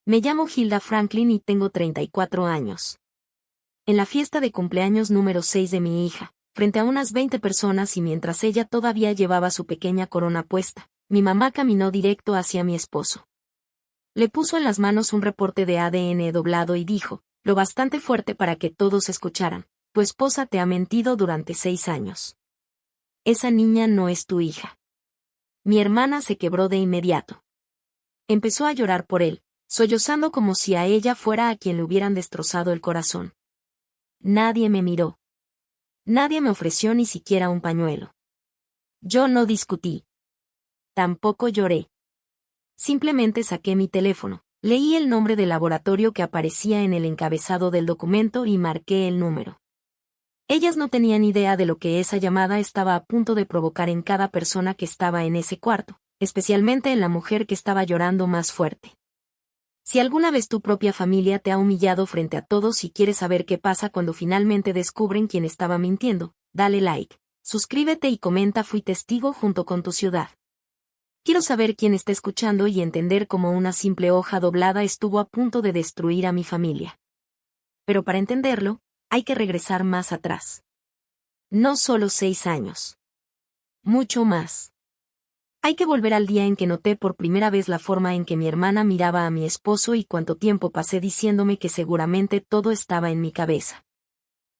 Me llamo Hilda Franklin y tengo 34 años. En la fiesta de cumpleaños número 6 de mi hija, frente a unas 20 personas y mientras ella todavía llevaba su pequeña corona puesta, mi mamá caminó directo hacia mi esposo. Le puso en las manos un reporte de ADN doblado y dijo, lo bastante fuerte para que todos escucharan, tu esposa te ha mentido durante 6 años. Esa niña no es tu hija. Mi hermana se quebró de inmediato. Empezó a llorar por él, sollozando como si a ella fuera a quien le hubieran destrozado el corazón. Nadie me miró. Nadie me ofreció ni siquiera un pañuelo. Yo no discutí. Tampoco lloré. Simplemente saqué mi teléfono, leí el nombre del laboratorio que aparecía en el encabezado del documento y marqué el número. Ellas no tenían idea de lo que esa llamada estaba a punto de provocar en cada persona que estaba en ese cuarto, especialmente en la mujer que estaba llorando más fuerte. Si alguna vez tu propia familia te ha humillado frente a todos y quieres saber qué pasa cuando finalmente descubren quién estaba mintiendo, dale like, suscríbete y comenta fui testigo junto con tu ciudad. Quiero saber quién está escuchando y entender cómo una simple hoja doblada estuvo a punto de destruir a mi familia. Pero para entenderlo, hay que regresar más atrás. No solo 6 años. Mucho más. Hay que volver al día en que noté por primera vez la forma en que mi hermana miraba a mi esposo y cuánto tiempo pasé diciéndome que seguramente todo estaba en mi cabeza.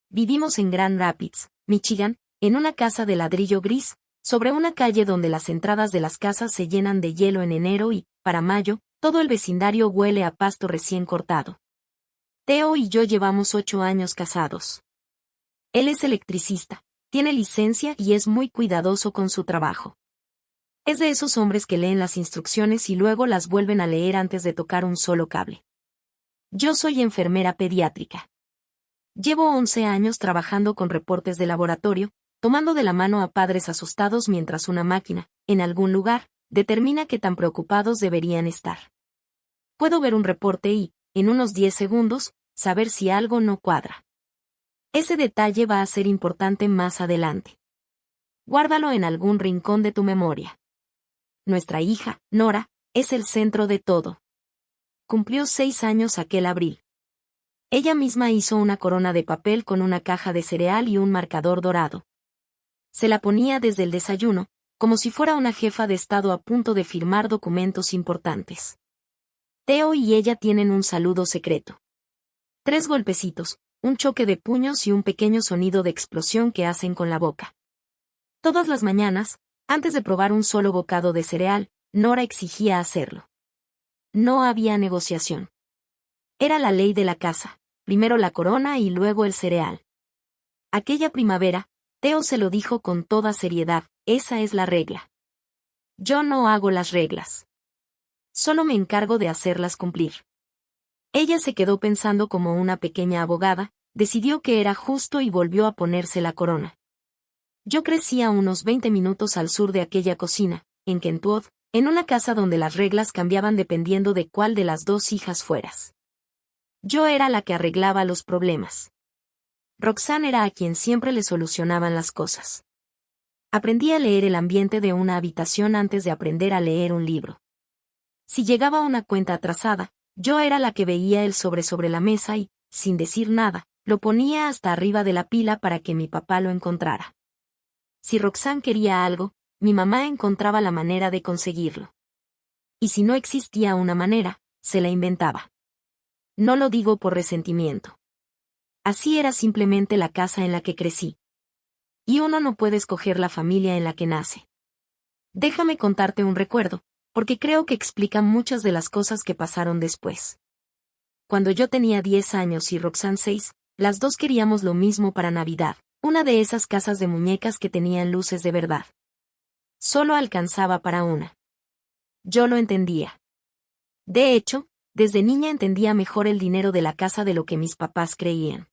Vivimos en Grand Rapids, Michigan, en una casa de ladrillo gris, sobre una calle donde las entradas de las casas se llenan de hielo en enero y, para mayo, todo el vecindario huele a pasto recién cortado. Theo y yo llevamos 8 años casados. Él es electricista, tiene licencia y es muy cuidadoso con su trabajo. Es de esos hombres que leen las instrucciones y luego las vuelven a leer antes de tocar un solo cable. Yo soy enfermera pediátrica. Llevo 11 años trabajando con reportes de laboratorio, tomando de la mano a padres asustados mientras una máquina, en algún lugar, determina qué tan preocupados deberían estar. Puedo ver un reporte y, en unos 10 segundos, saber si algo no cuadra. Ese detalle va a ser importante más adelante. Guárdalo en algún rincón de tu memoria. Nuestra hija, Nora, es el centro de todo. Cumplió 6 años aquel abril. Ella misma hizo una corona de papel con una caja de cereal y un marcador dorado. Se la ponía desde el desayuno, como si fuera una jefa de estado a punto de firmar documentos importantes. Theo y ella tienen un saludo secreto. 3 golpecitos, un choque de puños y un pequeño sonido de explosión que hacen con la boca. Todas las mañanas, antes de probar un solo bocado de cereal, Nora exigía hacerlo. No había negociación. Era la ley de la casa, primero la corona y luego el cereal. Aquella primavera, Theo se lo dijo con toda seriedad, esa es la regla. Yo no hago las reglas. Solo me encargo de hacerlas cumplir. Ella se quedó pensando como una pequeña abogada, decidió que era justo y volvió a ponerse la corona. Yo crecí a unos 20 minutos al sur de aquella cocina, en Kentwood, en una casa donde las reglas cambiaban dependiendo de cuál de las 2 hijas fueras. Yo era la que arreglaba los problemas. Roxanne era a quien siempre le solucionaban las cosas. Aprendí a leer el ambiente de una habitación antes de aprender a leer un libro. Si llegaba una cuenta atrasada, yo era la que veía el sobre la mesa y, sin decir nada, lo ponía hasta arriba de la pila para que mi papá lo encontrara. Si Roxanne quería algo, mi mamá encontraba la manera de conseguirlo. Y si no existía una manera, se la inventaba. No lo digo por resentimiento. Así era simplemente la casa en la que crecí. Y uno no puede escoger la familia en la que nace. Déjame contarte un recuerdo, porque creo que explica muchas de las cosas que pasaron después. Cuando yo tenía 10 años y Roxanne 6, las 2 queríamos lo mismo para Navidad, una de esas casas de muñecas que tenían luces de verdad. Solo alcanzaba para una. Yo lo entendía. De hecho, desde niña entendía mejor el dinero de la casa de lo que mis papás creían.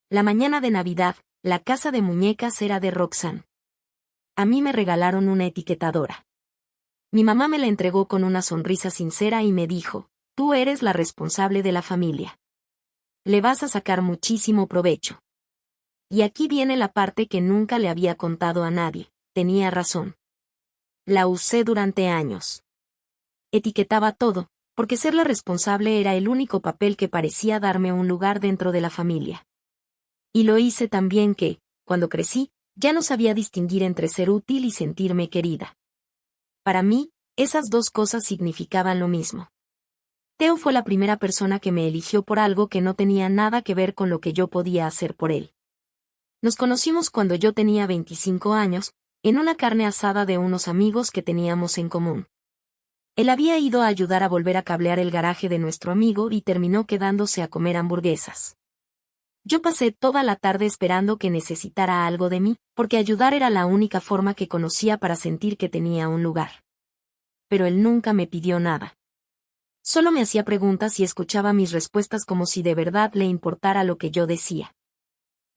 La mañana de Navidad, la casa de muñecas era de Roxanne. A mí me regalaron una etiquetadora. Mi mamá me la entregó con una sonrisa sincera y me dijo, tú eres la responsable de la familia. Le vas a sacar muchísimo provecho. Y aquí viene la parte que nunca le había contado a nadie, tenía razón. La usé durante años. Etiquetaba todo, porque ser la responsable era el único papel que parecía darme un lugar dentro de la familia. Y lo hice tan bien que, cuando crecí, ya no sabía distinguir entre ser útil y sentirme querida. Para mí, esas dos cosas significaban lo mismo. Teo fue la primera persona que me eligió por algo que no tenía nada que ver con lo que yo podía hacer por él. Nos conocimos cuando yo tenía 25 años, en una carne asada de unos amigos que teníamos en común. Él había ido a ayudar a volver a cablear el garaje de nuestro amigo y terminó quedándose a comer hamburguesas. Yo pasé toda la tarde esperando que necesitara algo de mí, porque ayudar era la única forma que conocía para sentir que tenía un lugar. Pero él nunca me pidió nada. Solo me hacía preguntas y escuchaba mis respuestas como si de verdad le importara lo que yo decía.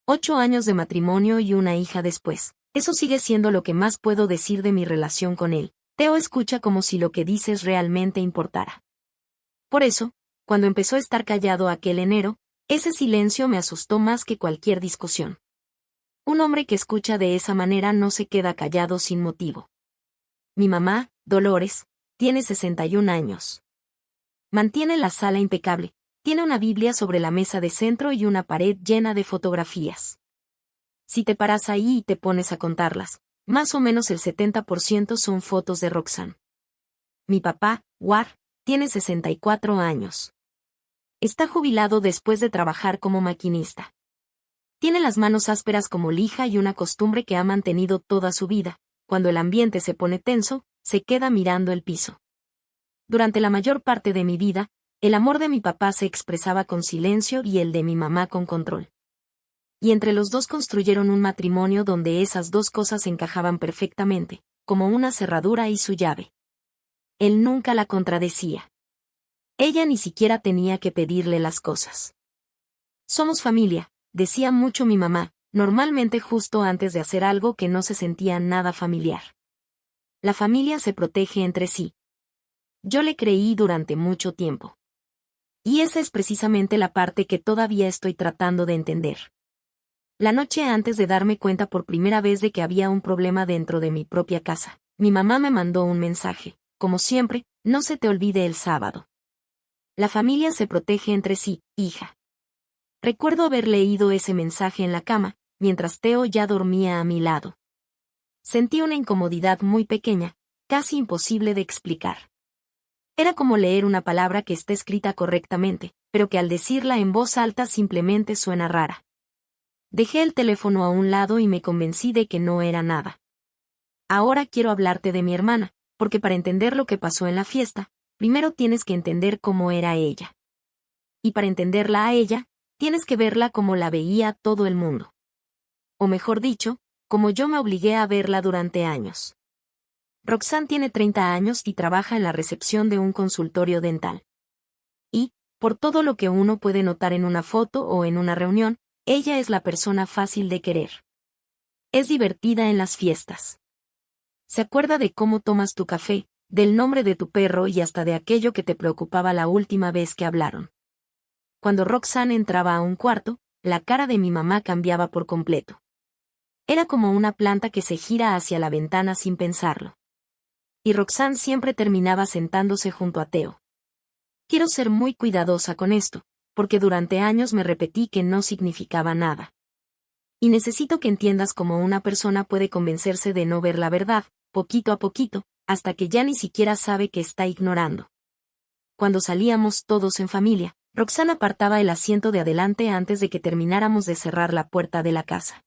8 años de matrimonio y una hija después. Eso sigue siendo lo que más puedo decir de mi relación con él. Teo escucha como si lo que dices realmente importara. Por eso, cuando empezó a estar callado aquel enero, ese silencio me asustó más que cualquier discusión. Un hombre que escucha de esa manera no se queda callado sin motivo. Mi mamá, Dolores, tiene 61 años. Mantiene la sala impecable, tiene una Biblia sobre la mesa de centro y una pared llena de fotografías. Si te paras ahí y te pones a contarlas, más o menos el 70% son fotos de Roxanne. Mi papá, War, tiene 64 años. Está jubilado después de trabajar como maquinista. Tiene las manos ásperas como lija y una costumbre que ha mantenido toda su vida. Cuando el ambiente se pone tenso, se queda mirando el piso. Durante la mayor parte de mi vida, el amor de mi papá se expresaba con silencio y el de mi mamá con control. Y entre los dos construyeron un matrimonio donde esas dos cosas encajaban perfectamente, como una cerradura y su llave. Él nunca la contradecía. Ella ni siquiera tenía que pedirle las cosas. Somos familia, decía mucho mi mamá, normalmente justo antes de hacer algo que no se sentía nada familiar. La familia se protege entre sí. Yo le creí durante mucho tiempo. Y esa es precisamente la parte que todavía estoy tratando de entender. La noche antes de darme cuenta por primera vez de que había un problema dentro de mi propia casa, mi mamá me mandó un mensaje, como siempre, no se te olvide el sábado. La familia se protege entre sí, hija. Recuerdo haber leído ese mensaje en la cama, mientras Teo ya dormía a mi lado. Sentí una incomodidad muy pequeña, casi imposible de explicar. Era como leer una palabra que está escrita correctamente, pero que al decirla en voz alta simplemente suena rara. Dejé el teléfono a un lado y me convencí de que no era nada. Ahora quiero hablarte de mi hermana, porque para entender lo que pasó en la fiesta, primero tienes que entender cómo era ella. Y para entenderla a ella, tienes que verla como la veía todo el mundo. O mejor dicho, como yo me obligué a verla durante años. Roxanne tiene 30 años y trabaja en la recepción de un consultorio dental. Y, por todo lo que uno puede notar en una foto o en una reunión, ella es la persona fácil de querer. Es divertida en las fiestas. Se acuerda de cómo tomas tu café, del nombre de tu perro y hasta de aquello que te preocupaba la última vez que hablaron. Cuando Roxanne entraba a un cuarto, la cara de mi mamá cambiaba por completo. Era como una planta que se gira hacia la ventana sin pensarlo. Y Roxanne siempre terminaba sentándose junto a Teo. Quiero ser muy cuidadosa con esto, porque durante años me repetí que no significaba nada. Y necesito que entiendas cómo una persona puede convencerse de no ver la verdad, poquito a poquito, hasta que ya ni siquiera sabe que está ignorando. Cuando salíamos todos en familia, Roxanne apartaba el asiento de adelante antes de que termináramos de cerrar la puerta de la casa.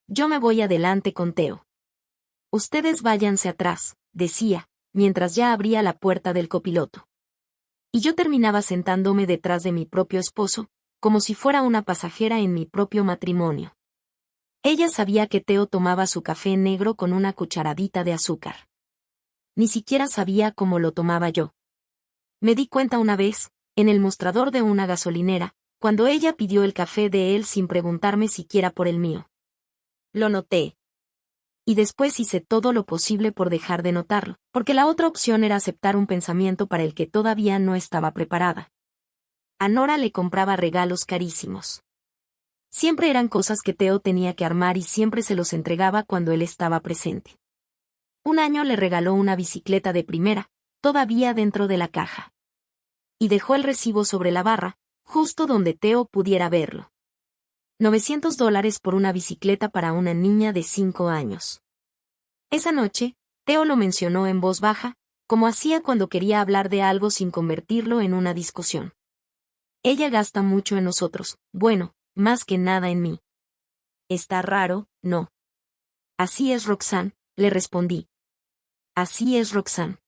Yo me voy adelante con Teo. Ustedes váyanse atrás, decía, mientras ya abría la puerta del copiloto. Y yo terminaba sentándome detrás de mi propio esposo, como si fuera una pasajera en mi propio matrimonio. Ella sabía que Teo tomaba su café negro con una cucharadita de azúcar. Ni siquiera sabía cómo lo tomaba yo. Me di cuenta una vez, en el mostrador de una gasolinera, cuando ella pidió el café de él sin preguntarme siquiera por el mío. Lo noté. Y después hice todo lo posible por dejar de notarlo, porque la otra opción era aceptar un pensamiento para el que todavía no estaba preparada. A Nora le compraba regalos carísimos. Siempre eran cosas que Teo tenía que armar y siempre se los entregaba cuando él estaba presente. Un año le regaló una bicicleta de primera, todavía dentro de la caja. Y dejó el recibo sobre la barra, justo donde Theo pudiera verlo. $900 por una bicicleta para una niña de 5 años. Esa noche, Theo lo mencionó en voz baja, como hacía cuando quería hablar de algo sin convertirlo en una discusión. Ella gasta mucho en nosotros, bueno, más que nada en mí. ¿Está raro? No. Así es, Roxanne, le respondí. Así es, Roxanne.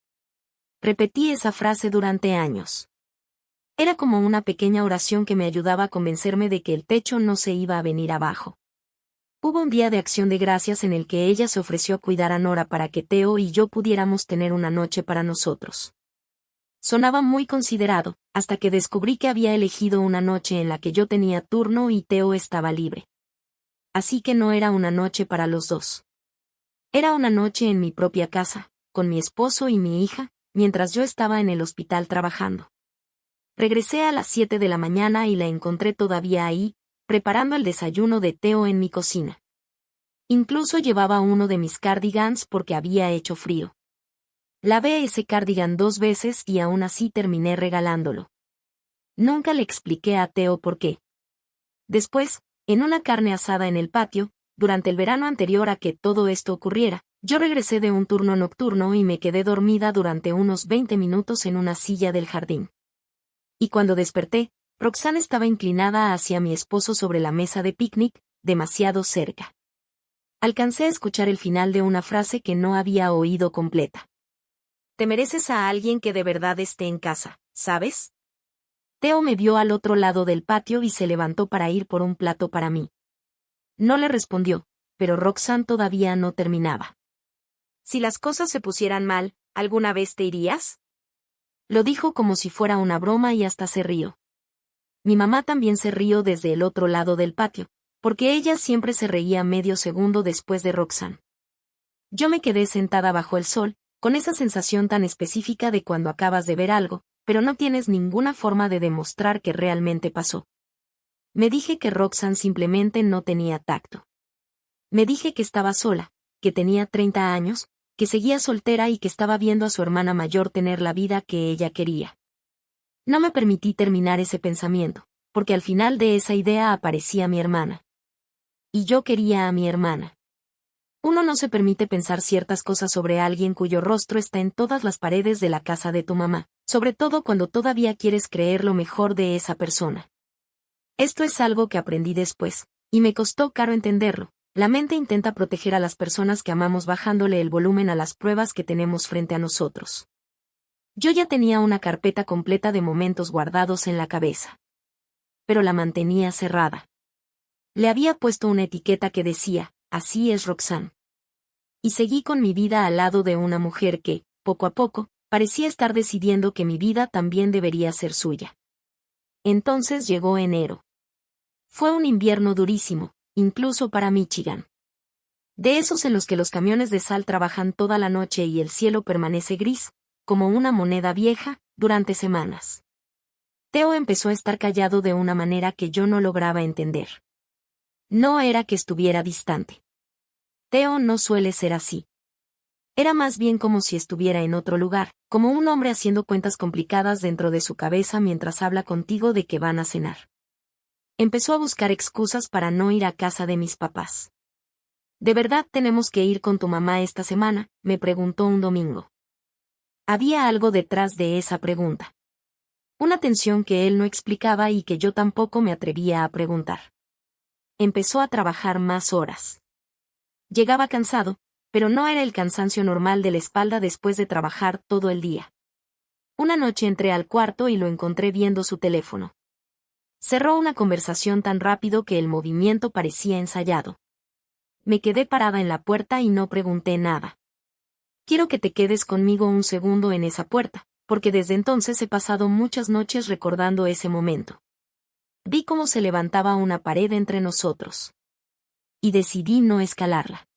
Repetí esa frase durante años. Era como una pequeña oración que me ayudaba a convencerme de que el techo no se iba a venir abajo. Hubo un día de acción de gracias en el que ella se ofreció a cuidar a Nora para que Theo y yo pudiéramos tener una noche para nosotros. Sonaba muy considerado, hasta que descubrí que había elegido una noche en la que yo tenía turno y Theo estaba libre. Así que no era una noche para los dos. Era una noche en mi propia casa, con mi esposo y mi hija, mientras yo estaba en el hospital trabajando. Regresé a las 7 de la mañana y la encontré todavía ahí, preparando el desayuno de Theo en mi cocina. Incluso llevaba uno de mis cardigans porque había hecho frío. Lavé ese cardigan 2 veces y aún así terminé regalándolo. Nunca le expliqué a Theo por qué. Después, en una carne asada en el patio, durante el verano anterior a que todo esto ocurriera, yo regresé de un turno nocturno y me quedé dormida durante unos 20 minutos en una silla del jardín. Y cuando desperté, Roxanne estaba inclinada hacia mi esposo sobre la mesa de picnic, demasiado cerca. Alcancé a escuchar el final de una frase que no había oído completa. Te mereces a alguien que de verdad esté en casa, ¿sabes? Theo me vio al otro lado del patio y se levantó para ir por un plato para mí. No le respondió, pero Roxanne todavía no terminaba. Si las cosas se pusieran mal, ¿alguna vez te irías? Lo dijo como si fuera una broma y hasta se rió. Mi mamá también se rió desde el otro lado del patio, porque ella siempre se reía medio segundo después de Roxanne. Yo me quedé sentada bajo el sol, con esa sensación tan específica de cuando acabas de ver algo, pero no tienes ninguna forma de demostrar que realmente pasó. Me dije que Roxanne simplemente no tenía tacto. Me dije que estaba sola, que tenía 30 años, que seguía soltera y que estaba viendo a su hermana mayor tener la vida que ella quería. No me permití terminar ese pensamiento, porque al final de esa idea aparecía mi hermana. Y yo quería a mi hermana. Uno no se permite pensar ciertas cosas sobre alguien cuyo rostro está en todas las paredes de la casa de tu mamá, sobre todo cuando todavía quieres creer lo mejor de esa persona. Esto es algo que aprendí después, y me costó caro entenderlo. La mente intenta proteger a las personas que amamos bajándole el volumen a las pruebas que tenemos frente a nosotros. Yo ya tenía una carpeta completa de momentos guardados en la cabeza. Pero la mantenía cerrada. Le había puesto una etiqueta que decía, así es Roxanne. Y seguí con mi vida al lado de una mujer que, poco a poco, parecía estar decidiendo que mi vida también debería ser suya. Entonces llegó enero. Fue un invierno durísimo, incluso para Michigan. De esos en los que los camiones de sal trabajan toda la noche y el cielo permanece gris, como una moneda vieja, durante semanas. Theo empezó a estar callado de una manera que yo no lograba entender. No era que estuviera distante. Theo no suele ser así. Era más bien como si estuviera en otro lugar, como un hombre haciendo cuentas complicadas dentro de su cabeza mientras habla contigo de que van a cenar. Empezó a buscar excusas para no ir a casa de mis papás. ¿De verdad tenemos que ir con tu mamá esta semana?, me preguntó un domingo. Había algo detrás de esa pregunta. Una tensión que él no explicaba y que yo tampoco me atrevía a preguntar. Empezó a trabajar más horas. Llegaba cansado, pero no era el cansancio normal de la espalda después de trabajar todo el día. Una noche entré al cuarto y lo encontré viendo su teléfono. Cerró una conversación tan rápido que el movimiento parecía ensayado. Me quedé parada en la puerta y no pregunté nada. Quiero que te quedes conmigo un segundo en esa puerta, porque desde entonces he pasado muchas noches recordando ese momento. Vi cómo se levantaba una pared entre nosotros. Y decidí no escalarla.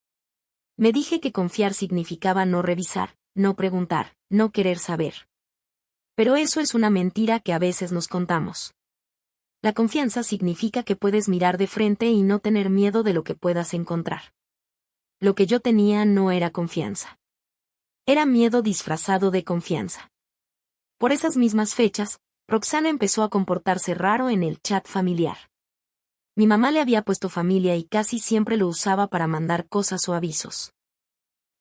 Me dije que confiar significaba no revisar, no preguntar, no querer saber. Pero eso es una mentira que a veces nos contamos. La confianza significa que puedes mirar de frente y no tener miedo de lo que puedas encontrar. Lo que yo tenía no era confianza. Era miedo disfrazado de confianza. Por esas mismas fechas, Roxana empezó a comportarse raro en el chat familiar. Mi mamá le había puesto familia y casi siempre lo usaba para mandar cosas o avisos.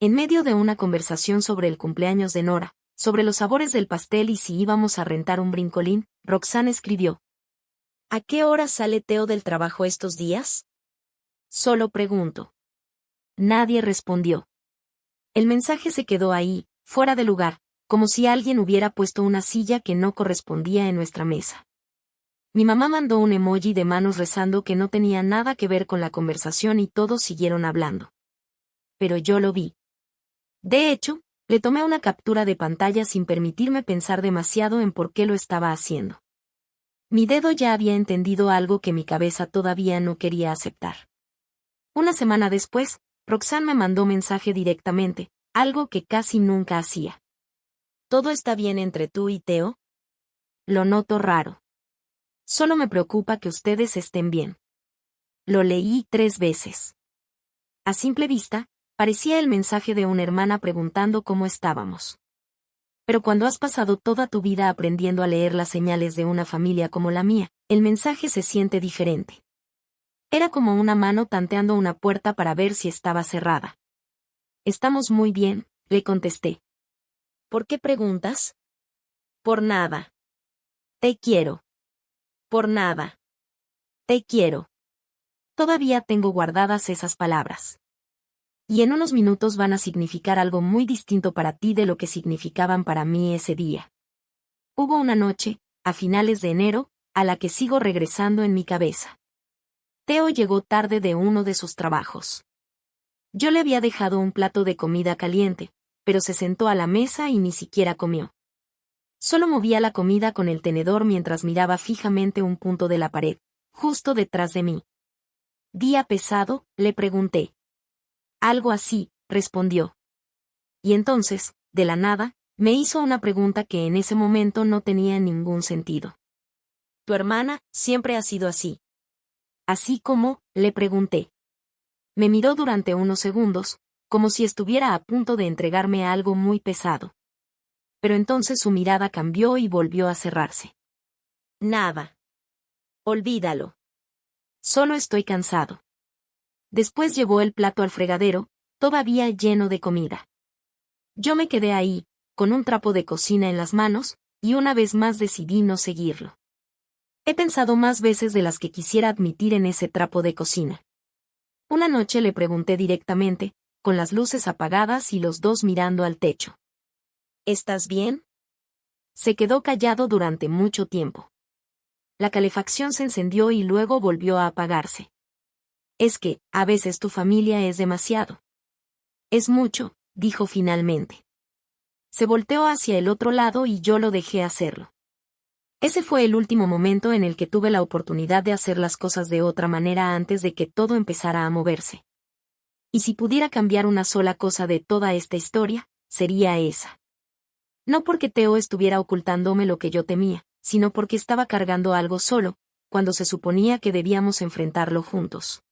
En medio de una conversación sobre el cumpleaños de Nora, sobre los sabores del pastel y si íbamos a rentar un brincolín, Roxana escribió: ¿A qué hora sale Teo del trabajo estos días? Solo pregunto. Nadie respondió. El mensaje se quedó ahí, fuera de lugar, como si alguien hubiera puesto una silla que no correspondía en nuestra mesa. Mi mamá mandó un emoji de manos rezando que no tenía nada que ver con la conversación y todos siguieron hablando. Pero yo lo vi. De hecho, le tomé una captura de pantalla sin permitirme pensar demasiado en por qué lo estaba haciendo. Mi dedo ya había entendido algo que mi cabeza todavía no quería aceptar. Una semana después, Roxanne me mandó mensaje directamente, algo que casi nunca hacía. ¿Todo está bien entre tú y Teo? Lo noto raro. Solo me preocupa que ustedes estén bien. Lo leí 3 veces. A simple vista, parecía el mensaje de una hermana preguntando cómo estábamos. Pero cuando has pasado toda tu vida aprendiendo a leer las señales de una familia como la mía, el mensaje se siente diferente. Era como una mano tanteando una puerta para ver si estaba cerrada. Estamos muy bien, le contesté. ¿Por qué preguntas? Por nada. Te quiero. Por nada. Te quiero. Todavía tengo guardadas esas palabras. Y en unos minutos van a significar algo muy distinto para ti de lo que significaban para mí ese día. Hubo una noche, a finales de enero, a la que sigo regresando en mi cabeza. Teo llegó tarde de uno de sus trabajos. Yo le había dejado un plato de comida caliente, pero se sentó a la mesa y ni siquiera comió. Solo movía la comida con el tenedor mientras miraba fijamente un punto de la pared, justo detrás de mí. ¿Día pesado?, le pregunté. Algo así, respondió. Y entonces, de la nada, me hizo una pregunta que en ese momento no tenía ningún sentido. ¿Tu hermana siempre ha sido así? Así como, le pregunté. Me miró durante unos segundos, como si estuviera a punto de entregarme algo muy pesado. Pero entonces su mirada cambió y volvió a cerrarse. Nada. Olvídalo. Solo estoy cansado. Después llevó el plato al fregadero, todavía lleno de comida. Yo me quedé ahí, con un trapo de cocina en las manos, y una vez más decidí no seguirlo. He pensado más veces de las que quisiera admitir en ese trapo de cocina. Una noche le pregunté directamente, con las luces apagadas y los dos mirando al techo. ¿Estás bien? Se quedó callado durante mucho tiempo. La calefacción se encendió y luego volvió a apagarse. Es que, a veces tu familia es demasiado. Es mucho, dijo finalmente. Se volteó hacia el otro lado y yo lo dejé hacerlo. Ese fue el último momento en el que tuve la oportunidad de hacer las cosas de otra manera antes de que todo empezara a moverse. Y si pudiera cambiar una sola cosa de toda esta historia, sería esa. No porque Teo estuviera ocultándome lo que yo temía, sino porque estaba cargando algo solo, cuando se suponía que debíamos enfrentarlo juntos.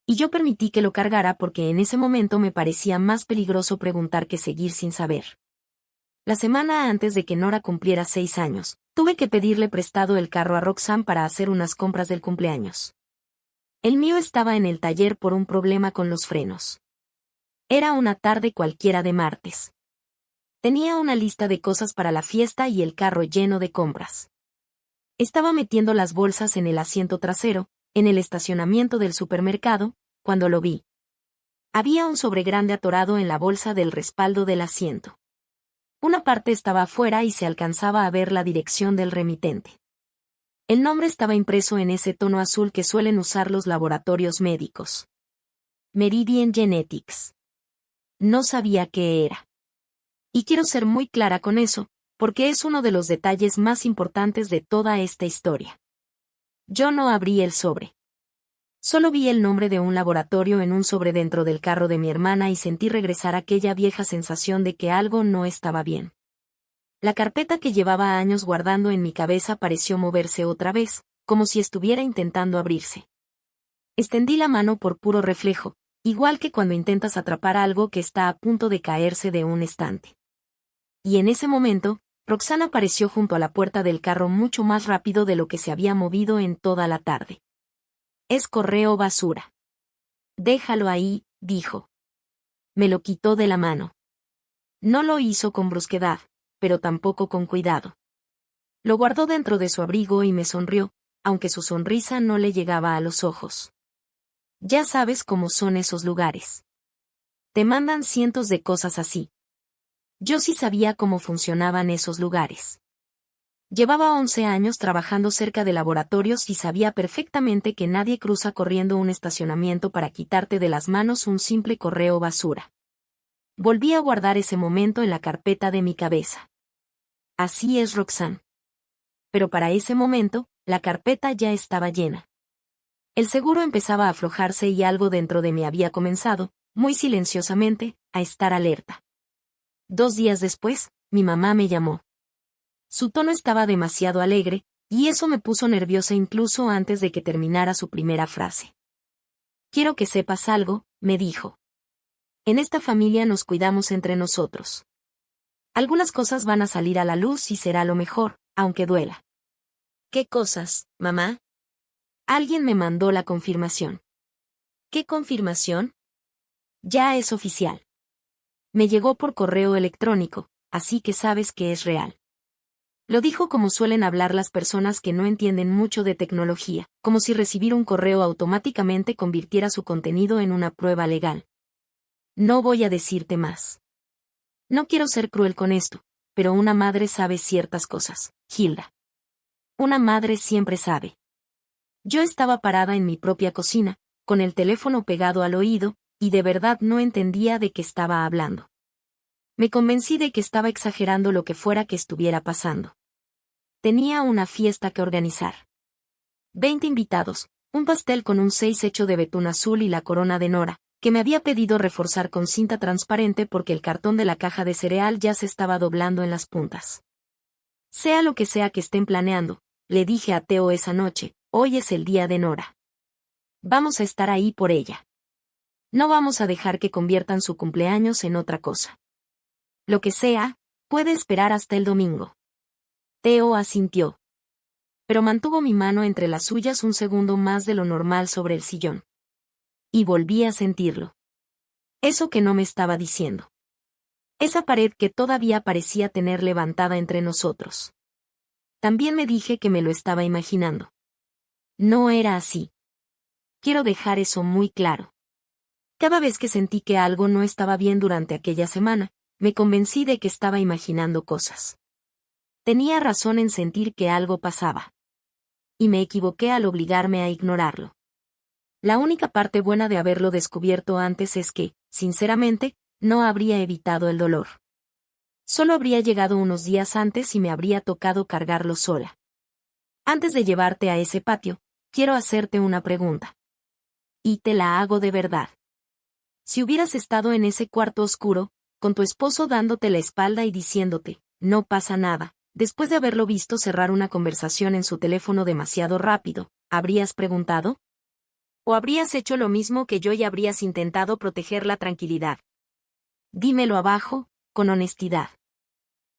Y yo permití que lo cargara porque en ese momento me parecía más peligroso preguntar que seguir sin saber. La semana antes de que Nora cumpliera 6 años, tuve que pedirle prestado el carro a Roxanne para hacer unas compras del cumpleaños. El mío estaba en el taller por un problema con los frenos. Era una tarde cualquiera de martes. Tenía una lista de cosas para la fiesta y el carro lleno de compras. Estaba metiendo las bolsas en el asiento trasero, en el estacionamiento del supermercado, cuando lo vi. Había un sobre grande atorado en la bolsa del respaldo del asiento. Una parte estaba afuera y se alcanzaba a ver la dirección del remitente. El nombre estaba impreso en ese tono azul que suelen usar los laboratorios médicos. Meridian Genetics. No sabía qué era. Y quiero ser muy clara con eso, porque es uno de los detalles más importantes de toda esta historia. Yo no abrí el sobre. Solo vi el nombre de un laboratorio en un sobre dentro del carro de mi hermana y sentí regresar aquella vieja sensación de que algo no estaba bien. La carpeta que llevaba años guardando en mi cabeza pareció moverse otra vez, como si estuviera intentando abrirse. Extendí la mano por puro reflejo, igual que cuando intentas atrapar algo que está a punto de caerse de un estante. Y en ese momento, Roxana apareció junto a la puerta del carro mucho más rápido de lo que se había movido en toda la tarde. Es correo basura. Déjalo ahí, dijo. Me lo quitó de la mano. No lo hizo con brusquedad, pero tampoco con cuidado. Lo guardó dentro de su abrigo y me sonrió, aunque su sonrisa no le llegaba a los ojos. Ya sabes cómo son esos lugares. Te mandan cientos de cosas así. Yo sí sabía cómo funcionaban esos lugares. Llevaba 11 años trabajando cerca de laboratorios y sabía perfectamente que nadie cruza corriendo un estacionamiento para quitarte de las manos un simple correo basura. Volví a guardar ese momento en la carpeta de mi cabeza. Así es, Roxanne. Pero para ese momento, la carpeta ya estaba llena. El seguro empezaba a aflojarse y algo dentro de mí había comenzado, muy silenciosamente, a estar alerta. 2 días después, mi mamá me llamó. Su tono estaba demasiado alegre, y eso me puso nerviosa incluso antes de que terminara su primera frase. Quiero que sepas algo, me dijo. En esta familia nos cuidamos entre nosotros. Algunas cosas van a salir a la luz y será lo mejor, aunque duela. ¿Qué cosas, mamá? Alguien me mandó la confirmación. ¿Qué confirmación? Ya es oficial. Me llegó por correo electrónico, así que sabes que es real. Lo dijo como suelen hablar las personas que no entienden mucho de tecnología, como si recibir un correo automáticamente convirtiera su contenido en una prueba legal. No voy a decirte más. No quiero ser cruel con esto, pero una madre sabe ciertas cosas, Hilda. Una madre siempre sabe. Yo estaba parada en mi propia cocina, con el teléfono pegado al oído, y de verdad no entendía de qué estaba hablando. Me convencí de que estaba exagerando lo que fuera que estuviera pasando. Tenía una fiesta que organizar. 20 invitados, un pastel con un 6 hecho de betún azul y la corona de Nora, que me había pedido reforzar con cinta transparente porque el cartón de la caja de cereal ya se estaba doblando en las puntas. Sea lo que sea que estén planeando, le dije a Theo esa noche, hoy es el día de Nora. Vamos a estar ahí por ella. No vamos a dejar que conviertan su cumpleaños en otra cosa. Lo que sea, puede esperar hasta el domingo. Theo asintió. Pero mantuvo mi mano entre las suyas un segundo más de lo normal sobre el sillón. Y volví a sentirlo. Eso que no me estaba diciendo. Esa pared que todavía parecía tener levantada entre nosotros. También me dije que me lo estaba imaginando. No era así. Quiero dejar eso muy claro. Cada vez que sentí que algo no estaba bien durante aquella semana, me convencí de que estaba imaginando cosas. Tenía razón en sentir que algo pasaba. Y me equivoqué al obligarme a ignorarlo. La única parte buena de haberlo descubierto antes es que, sinceramente, no habría evitado el dolor. Solo habría llegado unos días antes y me habría tocado cargarlo sola. Antes de llevarte a ese patio, quiero hacerte una pregunta. Y te la hago de verdad. Si hubieras estado en ese cuarto oscuro, con tu esposo dándote la espalda y diciéndote, no pasa nada, después de haberlo visto cerrar una conversación en su teléfono demasiado rápido, ¿habrías preguntado? ¿O habrías hecho lo mismo que yo y habrías intentado proteger la tranquilidad? Dímelo abajo, con honestidad.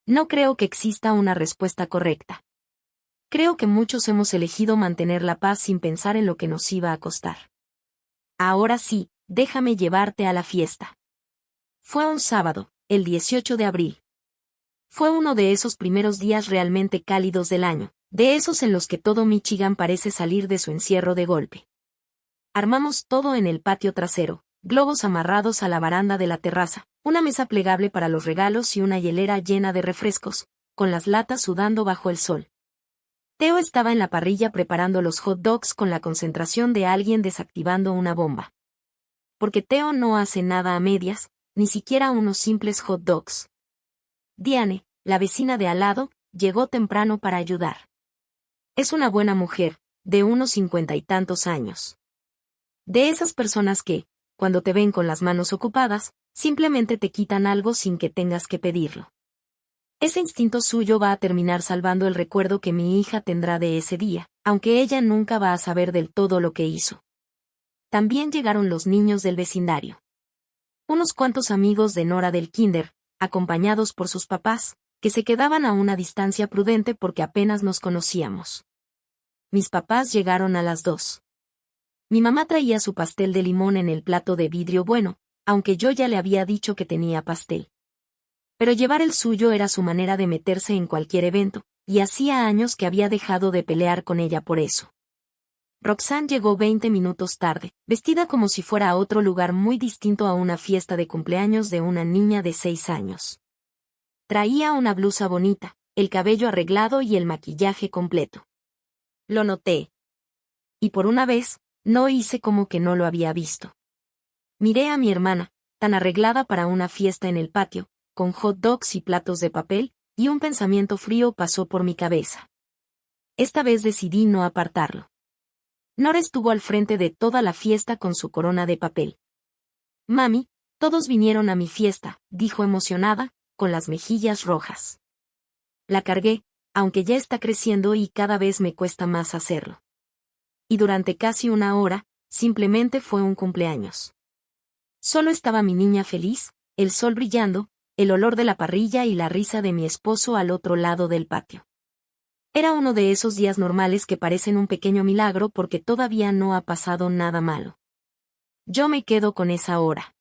No creo que exista una respuesta correcta. Creo que muchos hemos elegido mantener la paz sin pensar en lo que nos iba a costar. Ahora sí, déjame llevarte a la fiesta. Fue un sábado, el 18 de abril. Fue uno de esos primeros días realmente cálidos del año, de esos en los que todo Michigan parece salir de su encierro de golpe. Armamos todo en el patio trasero, globos amarrados a la baranda de la terraza, una mesa plegable para los regalos y una hielera llena de refrescos, con las latas sudando bajo el sol. Theo estaba en la parrilla preparando los hot dogs con la concentración de alguien desactivando una bomba. Porque Theo no hace nada a medias, ni siquiera unos simples hot dogs. Diane, la vecina de al lado, llegó temprano para ayudar. Es una buena mujer, de unos 50 y tantos años. De esas personas que, cuando te ven con las manos ocupadas, simplemente te quitan algo sin que tengas que pedirlo. Ese instinto suyo va a terminar salvando el recuerdo que mi hija tendrá de ese día, aunque ella nunca va a saber del todo lo que hizo. También llegaron los niños del vecindario. Unos cuantos amigos de Nora del kinder, acompañados por sus papás, que se quedaban a una distancia prudente porque apenas nos conocíamos. Mis papás llegaron a las 2. Mi mamá traía su pastel de limón en el plato de vidrio bueno, aunque yo ya le había dicho que tenía pastel. Pero llevar el suyo era su manera de meterse en cualquier evento, y hacía años que había dejado de pelear con ella por eso. Roxanne llegó 20 minutos tarde, vestida como si fuera a otro lugar muy distinto a una fiesta de cumpleaños de una niña de 6 años. Traía una blusa bonita, el cabello arreglado y el maquillaje completo. Lo noté. Y por una vez, no hice como que no lo había visto. Miré a mi hermana, tan arreglada para una fiesta en el patio, con hot dogs y platos de papel, y un pensamiento frío pasó por mi cabeza. Esta vez decidí no apartarlo. Nora estuvo al frente de toda la fiesta con su corona de papel. Mami, todos vinieron a mi fiesta, dijo emocionada, con las mejillas rojas. La cargué, aunque ya está creciendo y cada vez me cuesta más hacerlo. Y durante casi una hora, simplemente fue un cumpleaños. Solo estaba mi niña feliz, el sol brillando, el olor de la parrilla y la risa de mi esposo al otro lado del patio. Era uno de esos días normales que parecen un pequeño milagro porque todavía no ha pasado nada malo. Yo me quedo con esa hora.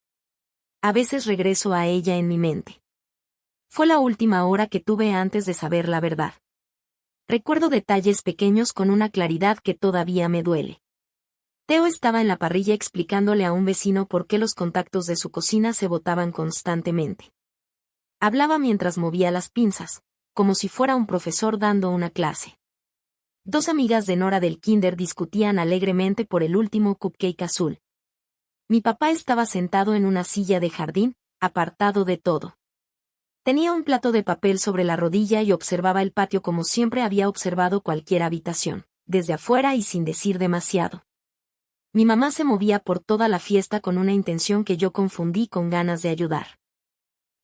A veces regreso a ella en mi mente. Fue la última hora que tuve antes de saber la verdad. Recuerdo detalles pequeños con una claridad que todavía me duele. Teo estaba en la parrilla explicándole a un vecino por qué los contactos de su cocina se botaban constantemente. Hablaba mientras movía las pinzas, como si fuera un profesor dando una clase. 2 amigas de Nora del kinder discutían alegremente por el último cupcake azul. Mi papá estaba sentado en una silla de jardín, apartado de todo. Tenía un plato de papel sobre la rodilla y observaba el patio como siempre había observado cualquier habitación, desde afuera y sin decir demasiado. Mi mamá se movía por toda la fiesta con una intención que yo confundí con ganas de ayudar.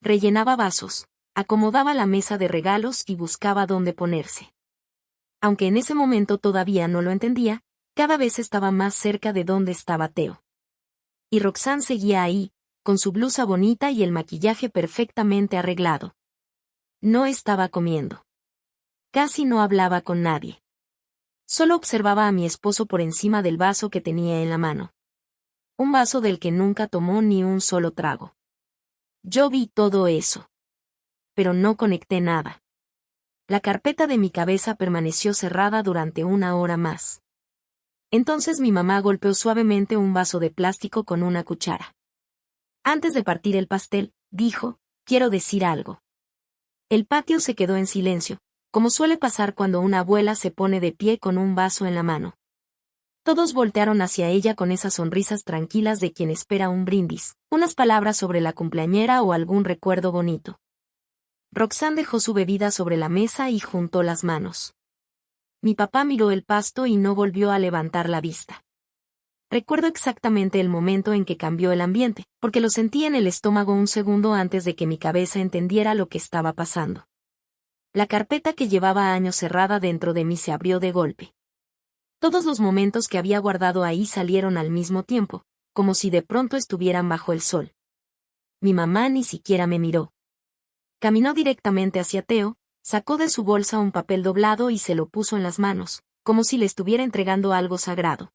Rellenaba vasos, acomodaba la mesa de regalos y buscaba dónde ponerse. Aunque en ese momento todavía no lo entendía, cada vez estaba más cerca de donde estaba Teo. Y Roxanne seguía ahí, con su blusa bonita y el maquillaje perfectamente arreglado. No estaba comiendo. Casi no hablaba con nadie. Solo observaba a mi esposo por encima del vaso que tenía en la mano. Un vaso del que nunca tomó ni un solo trago. Yo vi todo eso. Pero no conecté nada. La carpeta de mi cabeza permaneció cerrada durante una hora más. Entonces mi mamá golpeó suavemente un vaso de plástico con una cuchara. Antes de partir el pastel, dijo, quiero decir algo. El patio se quedó en silencio, como suele pasar cuando una abuela se pone de pie con un vaso en la mano. Todos voltearon hacia ella con esas sonrisas tranquilas de quien espera un brindis, unas palabras sobre la cumpleañera o algún recuerdo bonito. Roxanne dejó su bebida sobre la mesa y juntó las manos. Mi papá miró el pasto y no volvió a levantar la vista. Recuerdo exactamente el momento en que cambió el ambiente, porque lo sentí en el estómago un segundo antes de que mi cabeza entendiera lo que estaba pasando. La carpeta que llevaba años cerrada dentro de mí se abrió de golpe. Todos los momentos que había guardado ahí salieron al mismo tiempo, como si de pronto estuvieran bajo el sol. Mi mamá ni siquiera me miró. Caminó directamente hacia Teo, sacó de su bolsa un papel doblado y se lo puso en las manos, como si le estuviera entregando algo sagrado.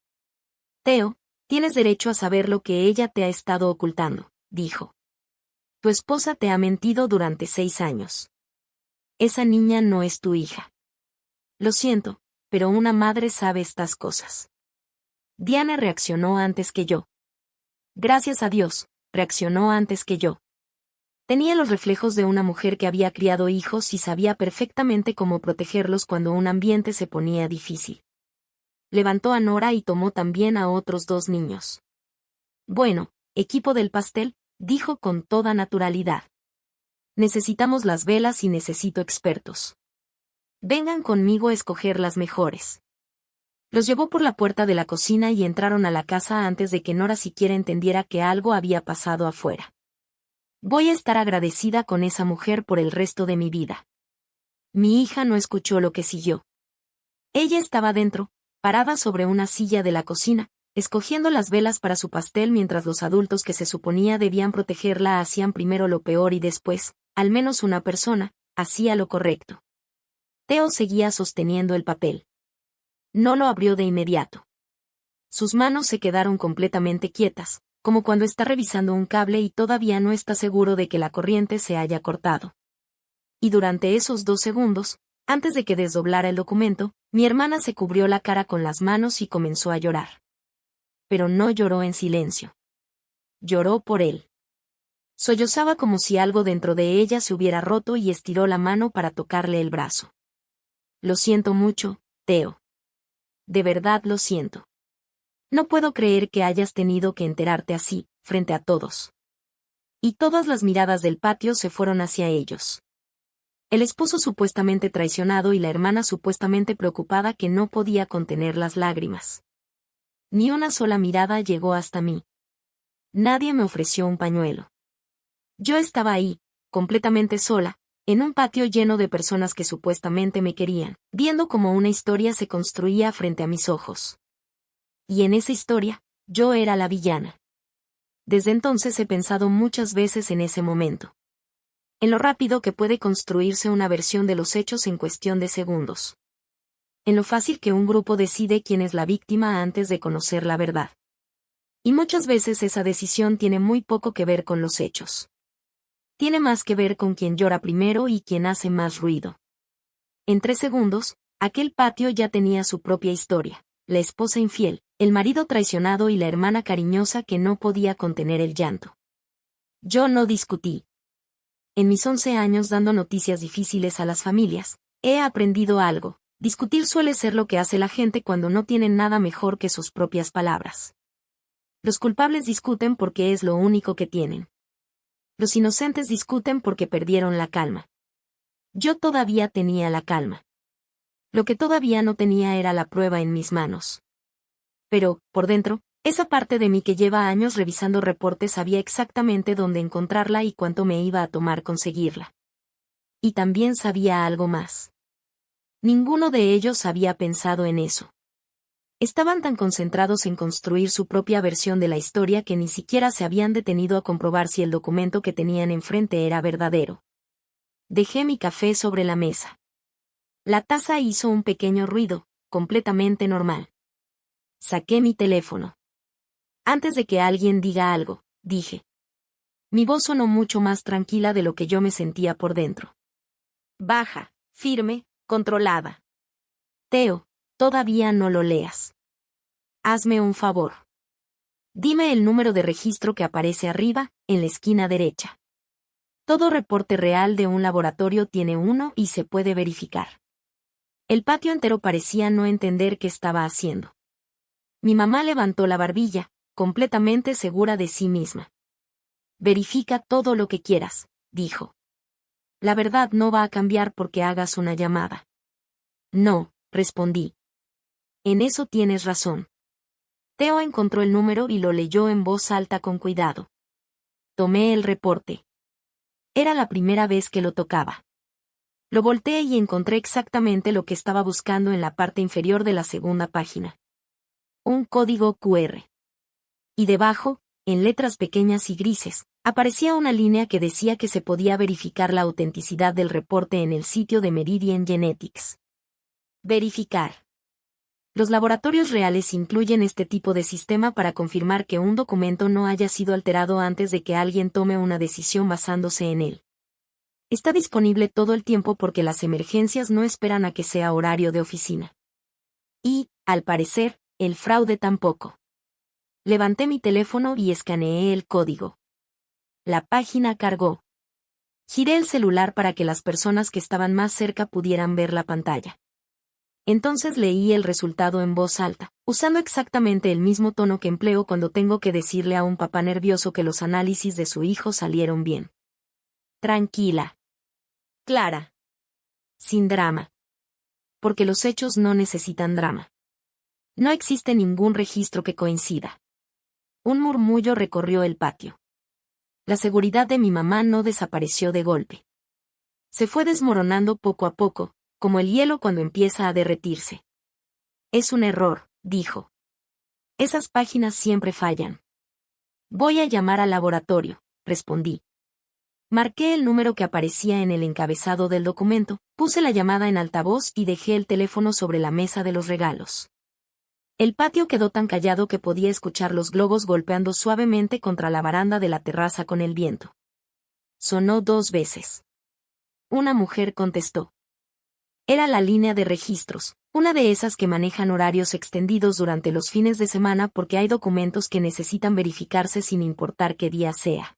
Teo, tienes derecho a saber lo que ella te ha estado ocultando, dijo. Tu esposa te ha mentido durante 6 años. Esa niña no es tu hija. Lo siento, pero una madre sabe estas cosas. Diana reaccionó antes que yo. Gracias a Dios, reaccionó antes que yo. Tenía los reflejos de una mujer que había criado hijos y sabía perfectamente cómo protegerlos cuando un ambiente se ponía difícil. Levantó a Nora y tomó también a otros 2 niños. Bueno, equipo del pastel, dijo con toda naturalidad. Necesitamos las velas y necesito expertos. Vengan conmigo a escoger las mejores. Los llevó por la puerta de la cocina y entraron a la casa antes de que Nora siquiera entendiera que algo había pasado afuera. Voy a estar agradecida con esa mujer por el resto de mi vida. Mi hija no escuchó lo que siguió. Ella estaba dentro, parada sobre una silla de la cocina, escogiendo las velas para su pastel mientras los adultos que se suponía debían protegerla hacían primero lo peor y después, al menos una persona, hacía lo correcto. Theo seguía sosteniendo el papel. No lo abrió de inmediato. Sus manos se quedaron completamente quietas, como cuando está revisando un cable y todavía no está seguro de que la corriente se haya cortado. Y durante esos 2 segundos, antes de que desdoblara el documento, mi hermana se cubrió la cara con las manos y comenzó a llorar. Pero no lloró en silencio. Lloró por él. Sollozaba como si algo dentro de ella se hubiera roto y estiró la mano para tocarle el brazo. Lo siento mucho, Theo. De verdad lo siento. No puedo creer que hayas tenido que enterarte así, frente a todos. Y todas las miradas del patio se fueron hacia ellos. El esposo supuestamente traicionado y la hermana supuestamente preocupada que no podía contener las lágrimas. Ni una sola mirada llegó hasta mí. Nadie me ofreció un pañuelo. Yo estaba ahí, completamente sola, en un patio lleno de personas que supuestamente me querían, viendo cómo una historia se construía frente a mis ojos. Y en esa historia, yo era la villana. Desde entonces he pensado muchas veces en ese momento. En lo rápido que puede construirse una versión de los hechos en cuestión de segundos. En lo fácil que un grupo decide quién es la víctima antes de conocer la verdad. Y muchas veces esa decisión tiene muy poco que ver con los hechos. Tiene más que ver con quien llora primero y quien hace más ruido. En 3 segundos, aquel patio ya tenía su propia historia, la esposa infiel, el marido traicionado y la hermana cariñosa que no podía contener el llanto. Yo no discutí. En mis 11 años dando noticias difíciles a las familias, he aprendido algo: discutir suele ser lo que hace la gente cuando no tienen nada mejor que sus propias palabras. Los culpables discuten porque es lo único que tienen. Los inocentes discuten porque perdieron la calma. Yo todavía tenía la calma. Lo que todavía no tenía era la prueba en mis manos. Pero, por dentro, esa parte de mí que lleva años revisando reportes sabía exactamente dónde encontrarla y cuánto me iba a tomar conseguirla. Y también sabía algo más. Ninguno de ellos había pensado en eso. Estaban tan concentrados en construir su propia versión de la historia que ni siquiera se habían detenido a comprobar si el documento que tenían enfrente era verdadero. Dejé mi café sobre la mesa. La taza hizo un pequeño ruido, completamente normal. Saqué mi teléfono. Antes de que alguien diga algo, dije. Mi voz sonó mucho más tranquila de lo que yo me sentía por dentro. Baja, firme, controlada. Theo, todavía no lo leas. Hazme un favor. Dime el número de registro que aparece arriba, en la esquina derecha. Todo reporte real de un laboratorio tiene uno y se puede verificar. El patio entero parecía no entender qué estaba haciendo. Mi mamá levantó la barbilla, completamente segura de sí misma. Verifica todo lo que quieras, dijo. La verdad no va a cambiar porque hagas una llamada. No, respondí. En eso tienes razón. Theo encontró el número y lo leyó en voz alta con cuidado. Tomé el reporte. Era la primera vez que lo tocaba. Lo volteé y encontré exactamente lo que estaba buscando en la parte inferior de la segunda página. Un código QR. Y debajo, en letras pequeñas y grises, aparecía una línea que decía que se podía verificar la autenticidad del reporte en el sitio de Meridian Genetics. Verificar. Los laboratorios reales incluyen este tipo de sistema para confirmar que un documento no haya sido alterado antes de que alguien tome una decisión basándose en él. Está disponible todo el tiempo porque las emergencias no esperan a que sea horario de oficina. Y, al parecer, el fraude tampoco. Levanté mi teléfono y escaneé el código. La página cargó. Giré el celular para que las personas que estaban más cerca pudieran ver la pantalla. Entonces leí el resultado en voz alta, usando exactamente el mismo tono que empleo cuando tengo que decirle a un papá nervioso que los análisis de su hijo salieron bien. Tranquila. Clara. Sin drama. Porque los hechos no necesitan drama. No existe ningún registro que coincida. Un murmullo recorrió el patio. La seguridad de mi mamá no desapareció de golpe. Se fue desmoronando poco a poco, como el hielo cuando empieza a derretirse. Es un error, dijo. Esas páginas siempre fallan. Voy a llamar al laboratorio, respondí. Marqué el número que aparecía en el encabezado del documento, puse la llamada en altavoz y dejé el teléfono sobre la mesa de los regalos. El patio quedó tan callado que podía escuchar los globos golpeando suavemente contra la baranda de la terraza con el viento. Sonó 2 veces. Una mujer contestó. Era la línea de registros, una de esas que manejan horarios extendidos durante los fines de semana porque hay documentos que necesitan verificarse sin importar qué día sea.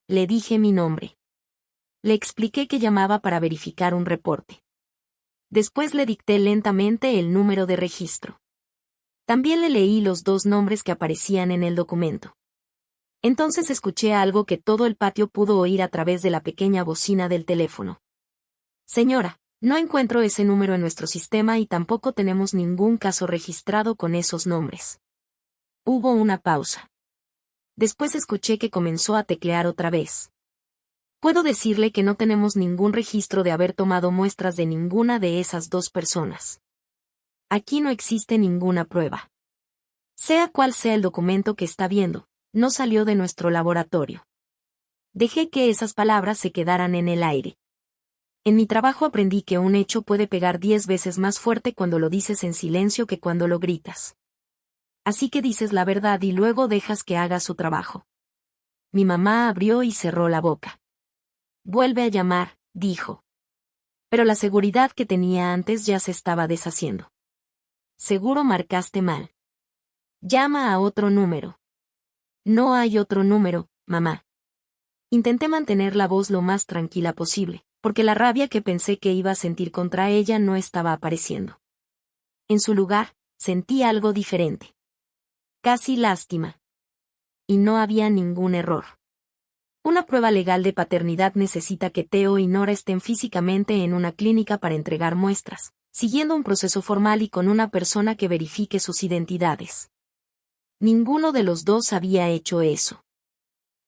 Le dije mi nombre. Le expliqué que llamaba para verificar un reporte. Después le dicté lentamente el número de registro. También le leí los 2 nombres que aparecían en el documento. Entonces escuché algo que todo el patio pudo oír a través de la pequeña bocina del teléfono. Señora, no encuentro ese número en nuestro sistema y tampoco tenemos ningún caso registrado con esos nombres. Hubo una pausa. Después escuché que comenzó a teclear otra vez. Puedo decirle que no tenemos ningún registro de haber tomado muestras de ninguna de esas 2 personas. Aquí no existe ninguna prueba. Sea cual sea el documento que está viendo, no salió de nuestro laboratorio. Dejé que esas palabras se quedaran en el aire. En mi trabajo aprendí que un hecho puede pegar 10 veces más fuerte cuando lo dices en silencio que cuando lo gritas. Así que dices la verdad y luego dejas que haga su trabajo. Mi mamá abrió y cerró la boca. Vuelve a llamar, dijo. Pero la seguridad que tenía antes ya se estaba deshaciendo. Seguro marcaste mal. Llama a otro número. No hay otro número, mamá. Intenté mantener la voz lo más tranquila posible, porque la rabia que pensé que iba a sentir contra ella no estaba apareciendo. En su lugar, sentí algo diferente. Casi lástima. Y no había ningún error. Una prueba legal de paternidad necesita que Theo y Nora estén físicamente en una clínica para entregar muestras, siguiendo un proceso formal y con una persona que verifique sus identidades. Ninguno de los 2 había hecho eso.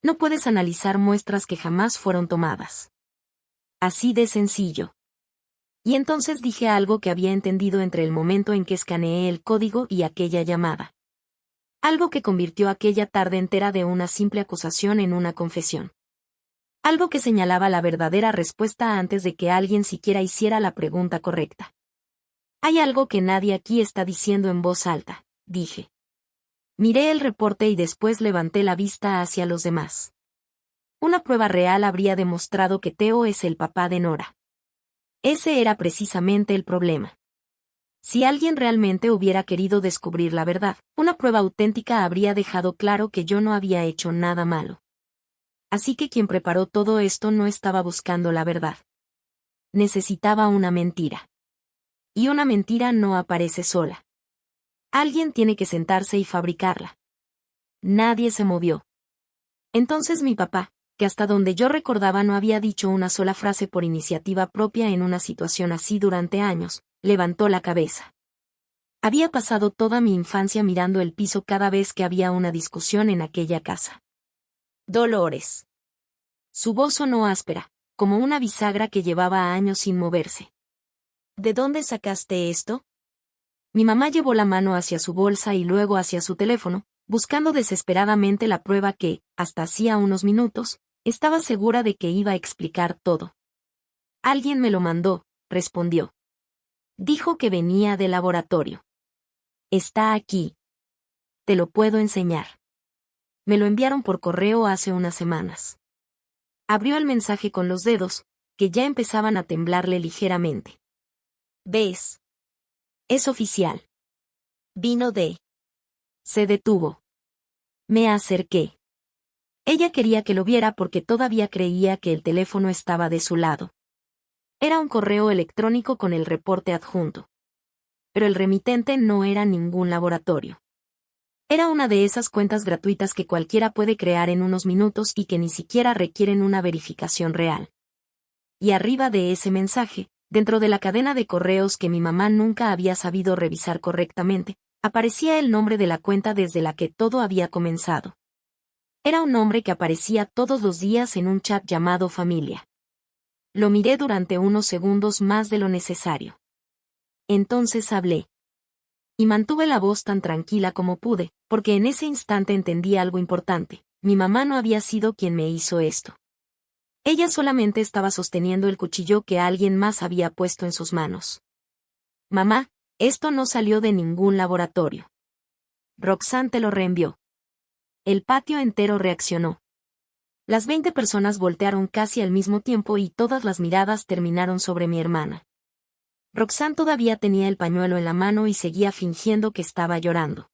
No puedes analizar muestras que jamás fueron tomadas. Así de sencillo. Y entonces dije algo que había entendido entre el momento en que escaneé el código y aquella llamada. Algo que convirtió aquella tarde entera de una simple acusación en una confesión. Algo que señalaba la verdadera respuesta antes de que alguien siquiera hiciera la pregunta correcta. Hay algo que nadie aquí está diciendo en voz alta, dije. Miré el reporte y después levanté la vista hacia los demás. Una prueba real habría demostrado que Theo es el papá de Nora. Ese era precisamente el problema. Si alguien realmente hubiera querido descubrir la verdad, una prueba auténtica habría dejado claro que yo no había hecho nada malo. Así que quien preparó todo esto no estaba buscando la verdad. Necesitaba una mentira. Y una mentira no aparece sola. Alguien tiene que sentarse y fabricarla. Nadie se movió. Entonces mi papá, que hasta donde yo recordaba no había dicho una sola frase por iniciativa propia en una situación así durante años, levantó la cabeza. Había pasado toda mi infancia mirando el piso cada vez que había una discusión en aquella casa. Dolores. Su voz sonó áspera, como una bisagra que llevaba años sin moverse. ¿De dónde sacaste esto? Mi mamá llevó la mano hacia su bolsa y luego hacia su teléfono, buscando desesperadamente la prueba que, hasta hacía unos minutos, estaba segura de que iba a explicar todo. Alguien me lo mandó, respondió. Dijo que venía del laboratorio. Está aquí. Te lo puedo enseñar. Me lo enviaron por correo hace unas semanas. Abrió el mensaje con los dedos, que ya empezaban a temblarle ligeramente. ¿Ves? Es oficial. Vino de... Se detuvo. Me acerqué. Ella quería que lo viera porque todavía creía que el teléfono estaba de su lado. Era un correo electrónico con el reporte adjunto. Pero el remitente no era ningún laboratorio. Era una de esas cuentas gratuitas que cualquiera puede crear en unos minutos y que ni siquiera requieren una verificación real. Y arriba de ese mensaje, dentro de la cadena de correos que mi mamá nunca había sabido revisar correctamente, aparecía el nombre de la cuenta desde la que todo había comenzado. Era un nombre que aparecía todos los días en un chat llamado Familia. Lo miré durante unos segundos más de lo necesario. Entonces hablé. Y mantuve la voz tan tranquila como pude, porque en ese instante entendí algo importante. Mi mamá no había sido quien me hizo esto. Ella solamente estaba sosteniendo el cuchillo que alguien más había puesto en sus manos. Mamá, esto no salió de ningún laboratorio. Roxanne te lo reenvió. El patio entero reaccionó. Las 20 personas voltearon casi al mismo tiempo y todas las miradas terminaron sobre mi hermana. Roxanne todavía tenía el pañuelo en la mano y seguía fingiendo que estaba llorando.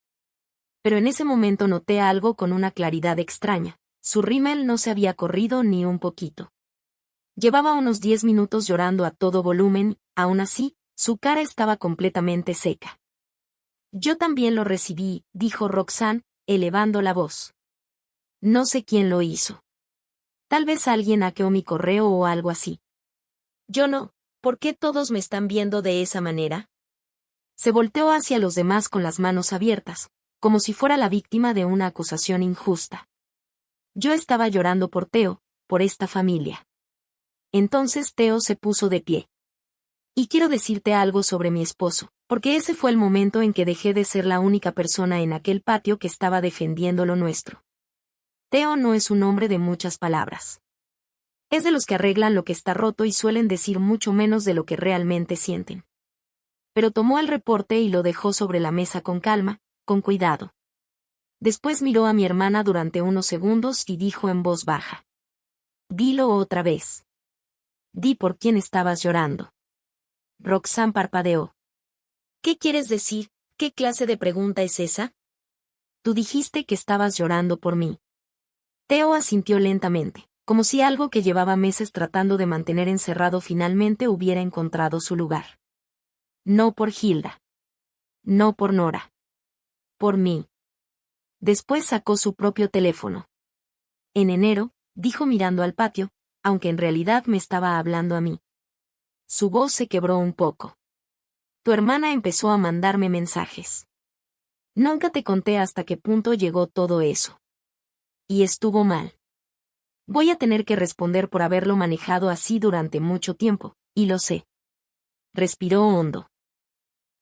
Pero en ese momento noté algo con una claridad extraña. Su rímel no se había corrido ni un poquito. Llevaba unos 10 minutos llorando a todo volumen, aún así, su cara estaba completamente seca. Yo también lo recibí, dijo Roxanne, elevando la voz. No sé quién lo hizo. Tal vez alguien hackeó mi correo o algo así. Yo no. ¿Por qué todos me están viendo de esa manera? Se volteó hacia los demás con las manos abiertas, como si fuera la víctima de una acusación injusta. Yo estaba llorando por Theo, por esta familia. Entonces Theo se puso de pie. Y quiero decirte algo sobre mi esposo, porque ese fue el momento en que dejé de ser la única persona en aquel patio que estaba defendiendo lo nuestro. Theo no es un hombre de muchas palabras. Es de los que arreglan lo que está roto y suelen decir mucho menos de lo que realmente sienten. Pero tomó el reporte y lo dejó sobre la mesa con calma, con cuidado. Después miró a mi hermana durante unos segundos y dijo en voz baja. Dilo otra vez. Di por quién estabas llorando. Roxanne parpadeó. ¿Qué quieres decir? ¿Qué clase de pregunta es esa? Tú dijiste que estabas llorando por mí. Theo asintió lentamente, como si algo que llevaba meses tratando de mantener encerrado finalmente hubiera encontrado su lugar. No por Hilda. No por Nora. Por mí. Después sacó su propio teléfono. En enero, dijo mirando al patio, aunque en realidad me estaba hablando a mí. Su voz se quebró un poco. Tu hermana empezó a mandarme mensajes. Nunca te conté hasta qué punto llegó todo eso. Y estuvo mal. Voy a tener que responder por haberlo manejado así durante mucho tiempo, y lo sé. Respiró hondo.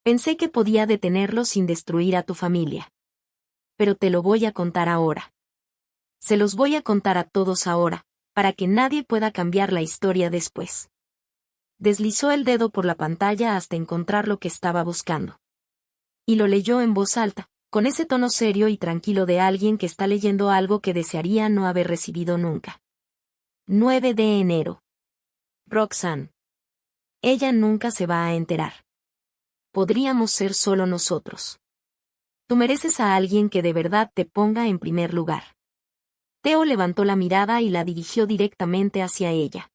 Pensé que podía detenerlo sin destruir a tu familia. Pero te lo voy a contar ahora. Se los voy a contar a todos ahora, para que nadie pueda cambiar la historia después. Deslizó el dedo por la pantalla hasta encontrar lo que estaba buscando. Y lo leyó en voz alta, con ese tono serio y tranquilo de alguien que está leyendo algo que desearía no haber recibido nunca. 9 de enero. Roxanne. Ella nunca se va a enterar. Podríamos ser solo nosotros. Tú mereces a alguien que de verdad te ponga en primer lugar. Theo levantó la mirada y la dirigió directamente hacia ella.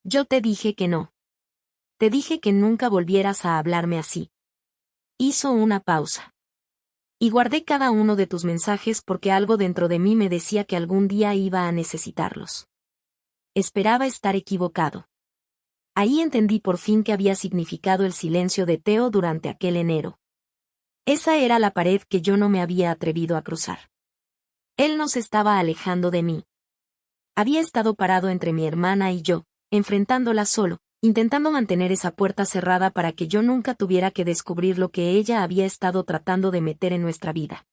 Yo te dije que no. Te dije que nunca volvieras a hablarme así. Hizo una pausa. Y guardé cada uno de tus mensajes porque algo dentro de mí me decía que algún día iba a necesitarlos. Esperaba estar equivocado. Ahí entendí por fin qué había significado el silencio de Theo durante aquel enero. Esa era la pared que yo no me había atrevido a cruzar. Él no se estaba alejando de mí. Había estado parado entre mi hermana y yo, enfrentándola solo, intentando mantener esa puerta cerrada para que yo nunca tuviera que descubrir lo que ella había estado tratando de meter en nuestra vida.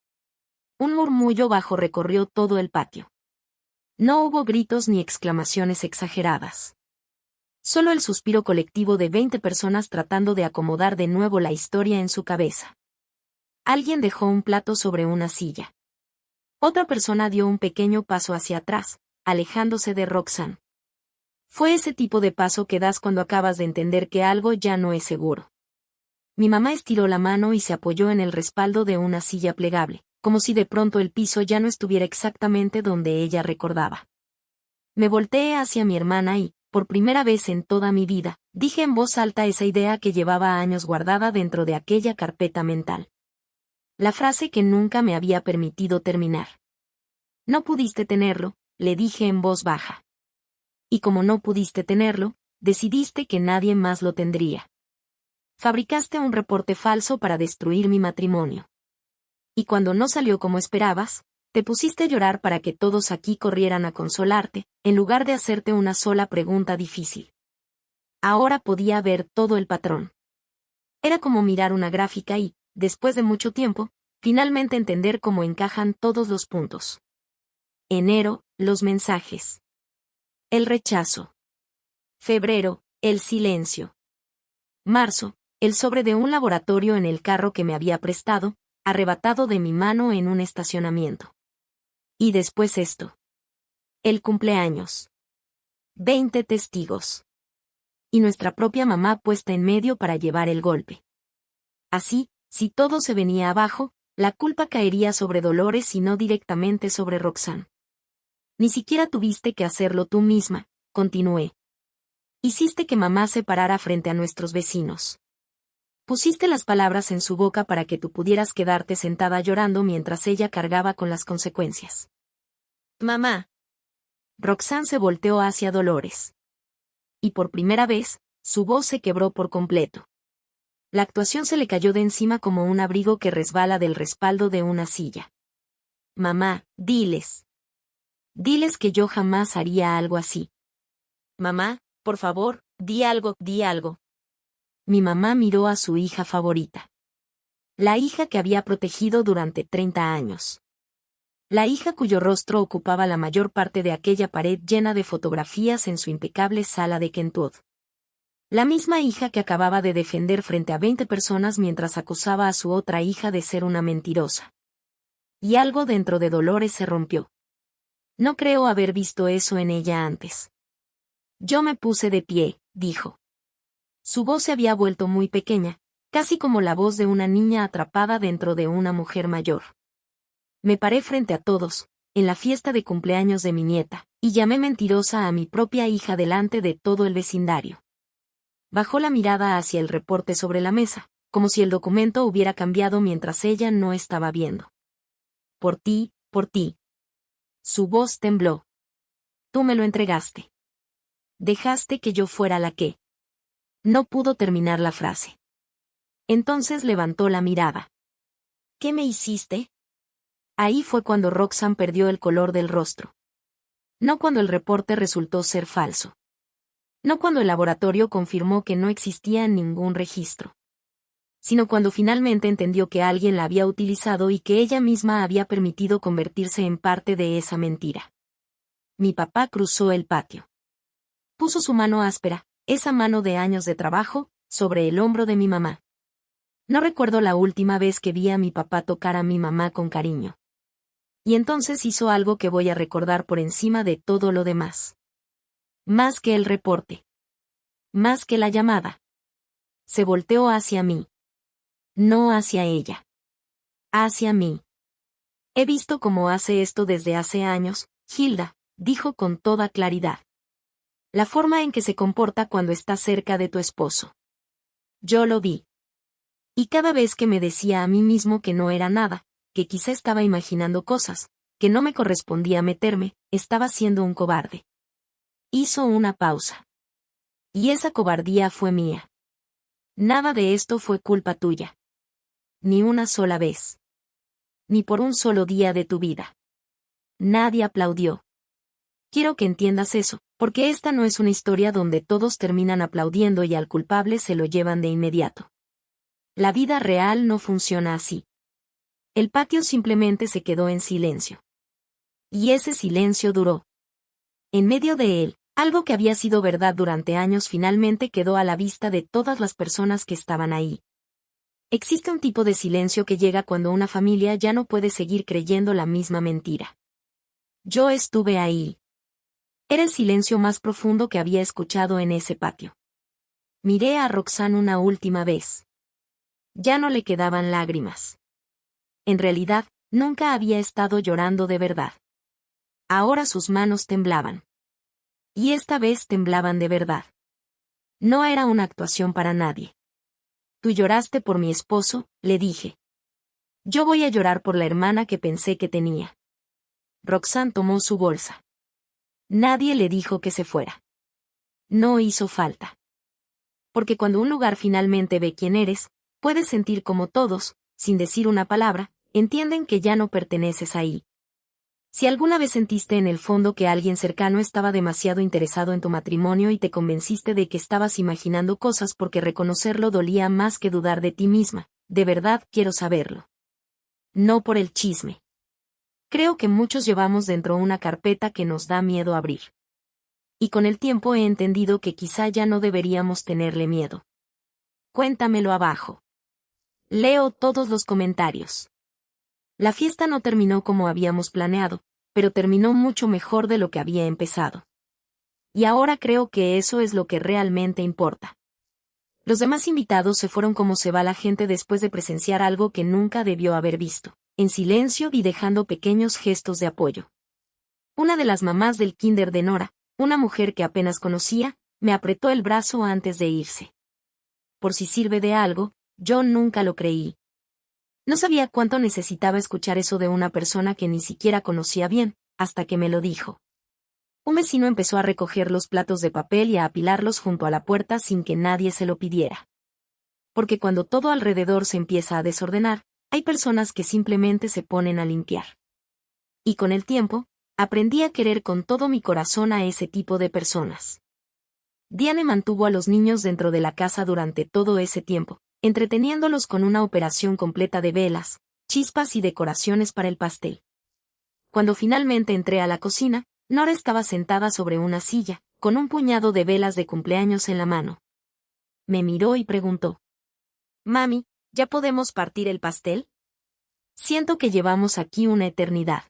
Un murmullo bajo recorrió todo el patio. No hubo gritos ni exclamaciones exageradas. Solo el suspiro colectivo de 20 personas tratando de acomodar de nuevo la historia en su cabeza. Alguien dejó un plato sobre una silla. Otra persona dio un pequeño paso hacia atrás, alejándose de Roxanne. Fue ese tipo de paso que das cuando acabas de entender que algo ya no es seguro. Mi mamá estiró la mano y se apoyó en el respaldo de una silla plegable, como si de pronto el piso ya no estuviera exactamente donde ella recordaba. Me volteé hacia mi hermana y, por primera vez en toda mi vida, dije en voz alta esa idea que llevaba años guardada dentro de aquella carpeta mental. La frase que nunca me había permitido terminar. No pudiste tenerlo, le dije en voz baja. Y como no pudiste tenerlo, decidiste que nadie más lo tendría. Fabricaste un reporte falso para destruir mi matrimonio. Y cuando no salió como esperabas, te pusiste a llorar para que todos aquí corrieran a consolarte, en lugar de hacerte una sola pregunta difícil. Ahora podía ver todo el patrón. Era como mirar una gráfica y, después de mucho tiempo, finalmente entender cómo encajan todos los puntos. Enero, los mensajes. El rechazo. Febrero, el silencio. Marzo, el sobre de un laboratorio en el carro que me había prestado, arrebatado de mi mano en un estacionamiento. Y después esto. El cumpleaños. 20 testigos. Y nuestra propia mamá puesta en medio para llevar el golpe. Así, si todo se venía abajo, la culpa caería sobre Dolores y no directamente sobre Roxanne. Ni siquiera tuviste que hacerlo tú misma, continué. Hiciste que mamá se parara frente a nuestros vecinos. Pusiste las palabras en su boca para que tú pudieras quedarte sentada llorando mientras ella cargaba con las consecuencias. Mamá. Roxanne se volteó hacia Dolores. Y por primera vez, su voz se quebró por completo. La actuación se le cayó de encima como un abrigo que resbala del respaldo de una silla. Mamá, diles. Diles que yo jamás haría algo así. Mamá, por favor, di algo, di algo. Mi mamá miró a su hija favorita. La hija que había protegido durante 30 años. La hija cuyo rostro ocupaba la mayor parte de aquella pared llena de fotografías en su impecable sala de Kentwood. La misma hija que acababa de defender frente a 20 personas mientras acusaba a su otra hija de ser una mentirosa. Y algo dentro de Dolores se rompió. No creo haber visto eso en ella antes. Yo me puse de pie, dijo. Su voz se había vuelto muy pequeña, casi como la voz de una niña atrapada dentro de una mujer mayor. Me paré frente a todos, en la fiesta de cumpleaños de mi nieta, y llamé mentirosa a mi propia hija delante de todo el vecindario. Bajó la mirada hacia el reporte sobre la mesa, como si el documento hubiera cambiado mientras ella no estaba viendo. Por ti, por ti. Su voz tembló. Tú me lo entregaste. Dejaste que yo fuera la que. No pudo terminar la frase. Entonces levantó la mirada. ¿Qué me hiciste? Ahí fue cuando Roxanne perdió el color del rostro. No cuando el reporte resultó ser falso. No cuando el laboratorio confirmó que no existía ningún registro. Sino cuando finalmente entendió que alguien la había utilizado y que ella misma había permitido convertirse en parte de esa mentira. Mi papá cruzó el patio. Puso su mano áspera, esa mano de años de trabajo, sobre el hombro de mi mamá. No recuerdo la última vez que vi a mi papá tocar a mi mamá con cariño. Y entonces hizo algo que voy a recordar por encima de todo lo demás. Más que el reporte. Más que la llamada. Se volteó hacia mí. No hacia ella. Hacia mí. He visto cómo hace esto desde hace años, Hilda, dijo con toda claridad. La forma en que se comporta cuando está cerca de tu esposo. Yo lo vi. Y cada vez que me decía a mí mismo que no era nada, que quizá estaba imaginando cosas, que no me correspondía meterme, estaba siendo un cobarde. Hizo una pausa. Y esa cobardía fue mía. Nada de esto fue culpa tuya. Ni una sola vez. Ni por un solo día de tu vida. Nadie aplaudió. Quiero que entiendas eso, porque esta no es una historia donde todos terminan aplaudiendo y al culpable se lo llevan de inmediato. La vida real no funciona así. El patio simplemente se quedó en silencio. Y ese silencio duró. En medio de él, algo que había sido verdad durante años finalmente quedó a la vista de todas las personas que estaban ahí. Existe un tipo de silencio que llega cuando una familia ya no puede seguir creyendo la misma mentira. Yo estuve ahí. Era el silencio más profundo que había escuchado en ese patio. Miré a Roxanne una última vez. Ya no le quedaban lágrimas. En realidad, nunca había estado llorando de verdad. Ahora sus manos temblaban. Y esta vez temblaban de verdad. No era una actuación para nadie. Tú lloraste por mi esposo, le dije. Yo voy a llorar por la hermana que pensé que tenía. Roxanne tomó su bolsa. Nadie le dijo que se fuera. No hizo falta. Porque cuando un lugar finalmente ve quién eres, puedes sentir como todos, sin decir una palabra, entienden que ya no perteneces ahí. Si alguna vez sentiste en el fondo que alguien cercano estaba demasiado interesado en tu matrimonio y te convenciste de que estabas imaginando cosas porque reconocerlo dolía más que dudar de ti misma, de verdad quiero saberlo. No por el chisme. Creo que muchos llevamos dentro una carpeta que nos da miedo abrir. Y con el tiempo he entendido que quizá ya no deberíamos tenerle miedo. Cuéntamelo abajo. Leo todos los comentarios. La fiesta no terminó como habíamos planeado, pero terminó mucho mejor de lo que había empezado. Y ahora creo que eso es lo que realmente importa. Los demás invitados se fueron como se va la gente después de presenciar algo que nunca debió haber visto, en silencio y dejando pequeños gestos de apoyo. Una de las mamás del kinder de Nora, una mujer que apenas conocía, me apretó el brazo antes de irse. Por si sirve de algo, yo nunca lo creí. No sabía cuánto necesitaba escuchar eso de una persona que ni siquiera conocía bien, hasta que me lo dijo. Un vecino empezó a recoger los platos de papel y a apilarlos junto a la puerta sin que nadie se lo pidiera. Porque cuando todo alrededor se empieza a desordenar, hay personas que simplemente se ponen a limpiar. Y con el tiempo, aprendí a querer con todo mi corazón a ese tipo de personas. Diane mantuvo a los niños dentro de la casa durante todo ese tiempo, entreteniéndolos con una operación completa de velas, chispas y decoraciones para el pastel. Cuando finalmente entré a la cocina, Nora estaba sentada sobre una silla, con un puñado de velas de cumpleaños en la mano. Me miró y preguntó: «Mami, ¿ya podemos partir el pastel? Siento que llevamos aquí una eternidad».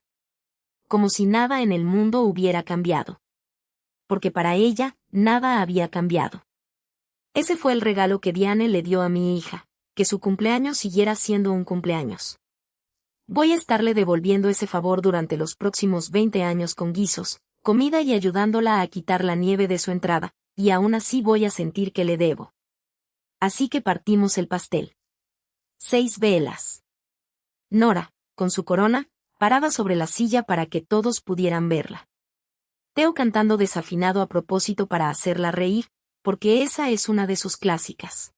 Como si nada en el mundo hubiera cambiado. Porque para ella, nada había cambiado. Ese fue el regalo que Diane le dio a mi hija, que su cumpleaños siguiera siendo un cumpleaños. Voy a estarle devolviendo ese favor durante los próximos 20 años con guisos, comida y ayudándola a quitar la nieve de su entrada, y aún así voy a sentir que le debo. Así que partimos el pastel. 6 velas. Nora, con su corona, paraba sobre la silla para que todos pudieran verla. Teo cantando desafinado a propósito para hacerla reír, porque esa es una de sus clásicas.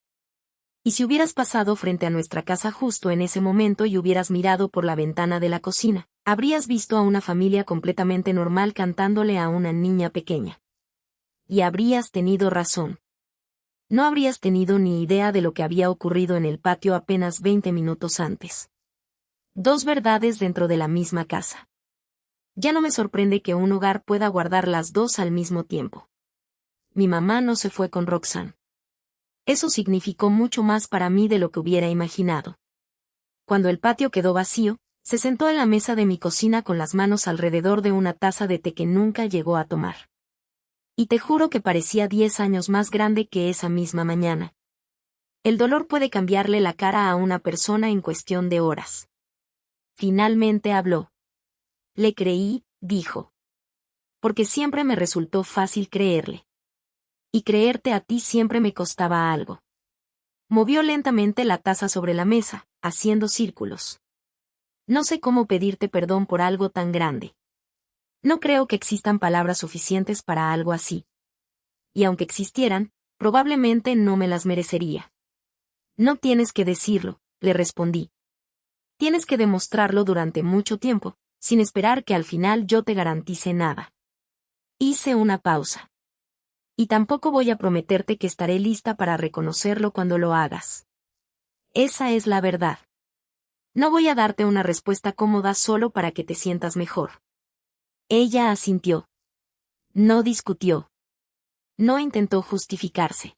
Y si hubieras pasado frente a nuestra casa justo en ese momento y hubieras mirado por la ventana de la cocina, habrías visto a una familia completamente normal cantándole a una niña pequeña. Y habrías tenido razón. No habrías tenido ni idea de lo que había ocurrido en el patio apenas 20 minutos antes. 2 verdades dentro de la misma casa. Ya no me sorprende que un hogar pueda guardar las dos al mismo tiempo. Mi mamá no se fue con Roxanne. Eso significó mucho más para mí de lo que hubiera imaginado. Cuando el patio quedó vacío, se sentó en la mesa de mi cocina con las manos alrededor de una taza de té que nunca llegó a tomar. Y te juro que parecía 10 años más grande que esa misma mañana. El dolor puede cambiarle la cara a una persona en cuestión de horas. Finalmente habló. Le creí, dijo. Porque siempre me resultó fácil creerle. Y creerte a ti siempre me costaba algo. Movió lentamente la taza sobre la mesa, haciendo círculos. No sé cómo pedirte perdón por algo tan grande. No creo que existan palabras suficientes para algo así. Y aunque existieran, probablemente no me las merecería. No tienes que decirlo, le respondí. Tienes que demostrarlo durante mucho tiempo, sin esperar que al final yo te garantice nada. Hice una pausa. Y tampoco voy a prometerte que estaré lista para reconocerlo cuando lo hagas. Esa es la verdad. No voy a darte una respuesta cómoda solo para que te sientas mejor. Ella asintió. No discutió. No intentó justificarse.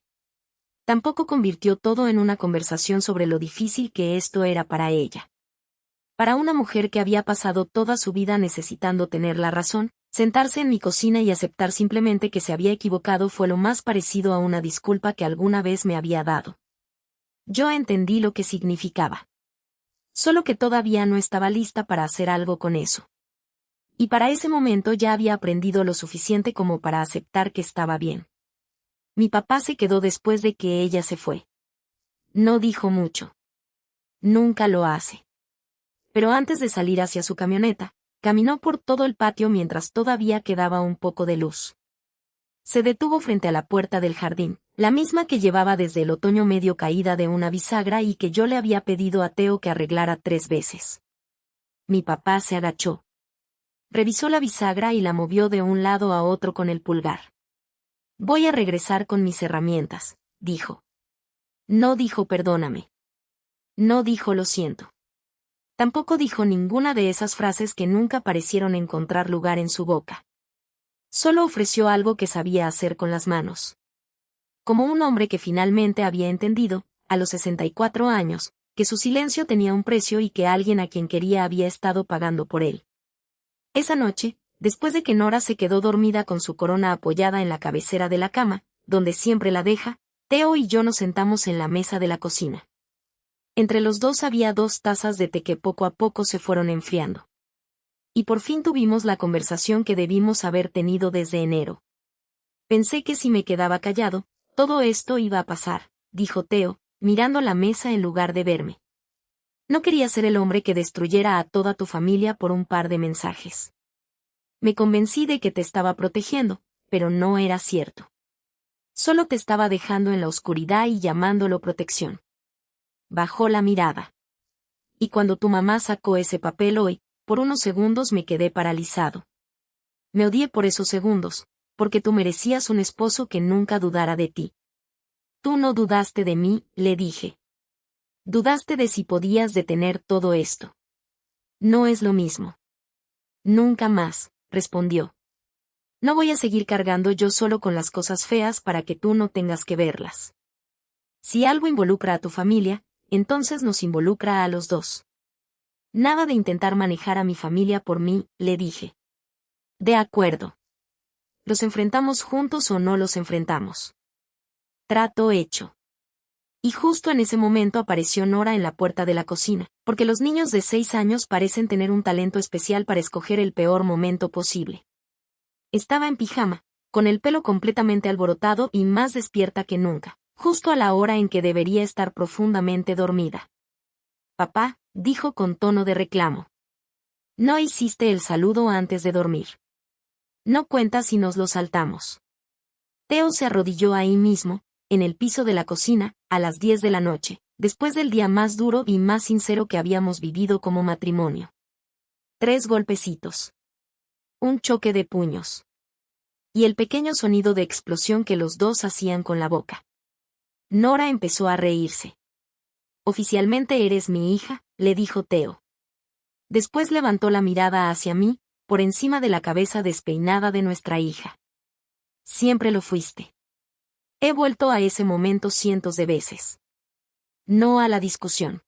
Tampoco convirtió todo en una conversación sobre lo difícil que esto era para ella. Para una mujer que había pasado toda su vida necesitando tener la razón, sentarse en mi cocina y aceptar simplemente que se había equivocado fue lo más parecido a una disculpa que alguna vez me había dado. Yo entendí lo que significaba. Solo que todavía no estaba lista para hacer algo con eso. Y para ese momento ya había aprendido lo suficiente como para aceptar que estaba bien. Mi papá se quedó después de que ella se fue. No dijo mucho. Nunca lo hace. Pero antes de salir hacia su camioneta, caminó por todo el patio mientras todavía quedaba un poco de luz. Se detuvo frente a la puerta del jardín, la misma que llevaba desde el otoño medio caída de una bisagra y que yo le había pedido a Teo que arreglara 3 veces. Mi papá se agachó. Revisó la bisagra y la movió de un lado a otro con el pulgar. Voy a regresar con mis herramientas, dijo. No dijo perdóname. No dijo lo siento. Tampoco dijo ninguna de esas frases que nunca parecieron encontrar lugar en su boca. Solo ofreció algo que sabía hacer con las manos. Como un hombre que finalmente había entendido, a los 64 años, que su silencio tenía un precio y que alguien a quien quería había estado pagando por él. Esa noche, después de que Nora se quedó dormida con su corona apoyada en la cabecera de la cama, donde siempre la deja, Theo y yo nos sentamos en la mesa de la cocina. Entre los dos había 2 tazas de té que poco a poco se fueron enfriando. Y por fin tuvimos la conversación que debimos haber tenido desde enero. Pensé que si me quedaba callado, todo esto iba a pasar, dijo Theo, mirando la mesa en lugar de verme. No quería ser el hombre que destruyera a toda tu familia por un par de mensajes. Me convencí de que te estaba protegiendo, pero no era cierto. Solo te estaba dejando en la oscuridad y llamándolo protección. Bajó la mirada. Y cuando tu mamá sacó ese papel hoy, por unos segundos me quedé paralizado. Me odié por esos segundos, porque tú merecías un esposo que nunca dudara de ti. Tú no dudaste de mí, le dije. Dudaste de si podías detener todo esto. No es lo mismo. Nunca más, respondió. No voy a seguir cargando yo solo con las cosas feas para que tú no tengas que verlas. Si algo involucra a tu familia, entonces nos involucra a los dos. Nada de intentar manejar a mi familia por mí, le dije. De acuerdo. ¿Los enfrentamos juntos o no los enfrentamos? Trato hecho. Y justo en ese momento apareció Nora en la puerta de la cocina, porque los niños de 6 años parecen tener un talento especial para escoger el peor momento posible. Estaba en pijama, con el pelo completamente alborotado y más despierta que nunca, justo a la hora en que debería estar profundamente dormida. Papá, dijo con tono de reclamo. No hiciste el saludo antes de dormir. No cuenta si nos lo saltamos. Theo se arrodilló ahí mismo, en el piso de la cocina, a las 10 de la noche, después del día más duro y más sincero que habíamos vivido como matrimonio. 3 golpecitos. Un choque de puños. Y el pequeño sonido de explosión que los dos hacían con la boca. Nora empezó a reírse. Oficialmente eres mi hija, le dijo Theo. Después levantó la mirada hacia mí, por encima de la cabeza despeinada de nuestra hija. Siempre lo fuiste. He vuelto a ese momento cientos de veces. No a la discusión.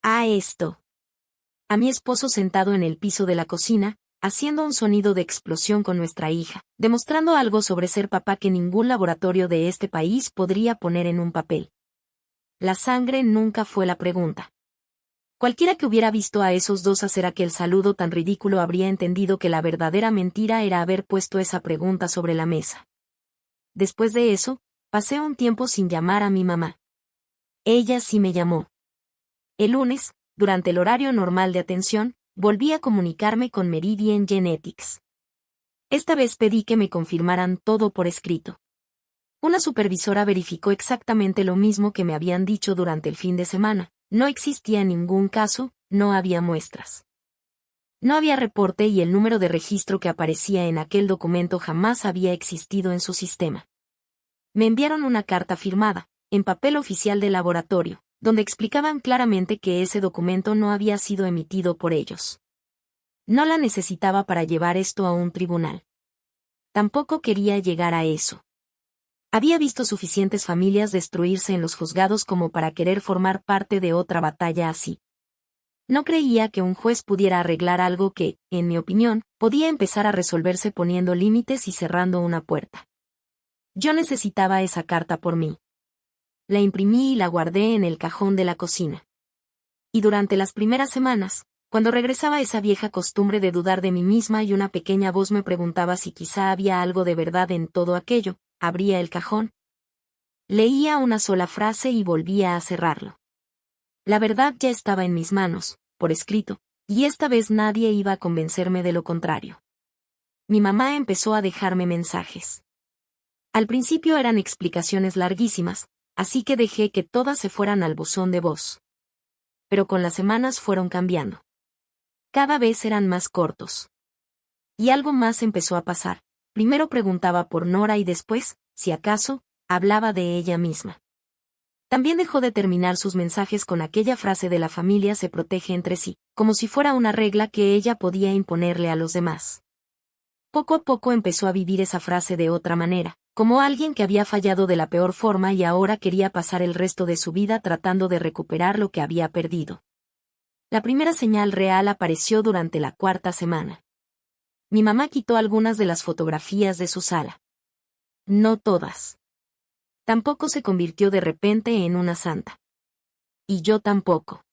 A esto. A mi esposo sentado en el piso de la cocina, haciendo un sonido de explosión con nuestra hija, demostrando algo sobre ser papá que ningún laboratorio de este país podría poner en un papel. La sangre nunca fue la pregunta. Cualquiera que hubiera visto a esos dos hacer aquel saludo tan ridículo habría entendido que la verdadera mentira era haber puesto esa pregunta sobre la mesa. Después de eso, pasé un tiempo sin llamar a mi mamá. Ella sí me llamó. El lunes, durante el horario normal de atención, volví a comunicarme con Meridian Genetics. Esta vez pedí que me confirmaran todo por escrito. Una supervisora verificó exactamente lo mismo que me habían dicho durante el fin de semana. No existía ningún caso, no había muestras. No había reporte y el número de registro que aparecía en aquel documento jamás había existido en su sistema. Me enviaron una carta firmada, en papel oficial del laboratorio, donde explicaban claramente que ese documento no había sido emitido por ellos. No la necesitaba para llevar esto a un tribunal. Tampoco quería llegar a eso. Había visto suficientes familias destruirse en los juzgados como para querer formar parte de otra batalla así. No creía que un juez pudiera arreglar algo que, en mi opinión, podía empezar a resolverse poniendo límites y cerrando una puerta. Yo necesitaba esa carta por mí. La imprimí y la guardé en el cajón de la cocina. Y durante las primeras semanas, cuando regresaba esa vieja costumbre de dudar de mí misma y una pequeña voz me preguntaba si quizá había algo de verdad en todo aquello, abría el cajón. Leía una sola frase y volvía a cerrarlo. La verdad ya estaba en mis manos, por escrito, y esta vez nadie iba a convencerme de lo contrario. Mi mamá empezó a dejarme mensajes. Al principio eran explicaciones larguísimas, así que dejé que todas se fueran al buzón de voz. Pero con las semanas fueron cambiando. Cada vez eran más cortos. Y algo más empezó a pasar. Primero preguntaba por Nora y después, si acaso, hablaba de ella misma. También dejó de terminar sus mensajes con aquella frase de la familia se protege entre sí, como si fuera una regla que ella podía imponerle a los demás. Poco a poco empezó a vivir esa frase de otra manera, como alguien que había fallado de la peor forma y ahora quería pasar el resto de su vida tratando de recuperar lo que había perdido. La primera señal real apareció durante la cuarta semana. Mi mamá quitó algunas de las fotografías de su sala. No todas. Tampoco se convirtió de repente en una santa. Y yo tampoco.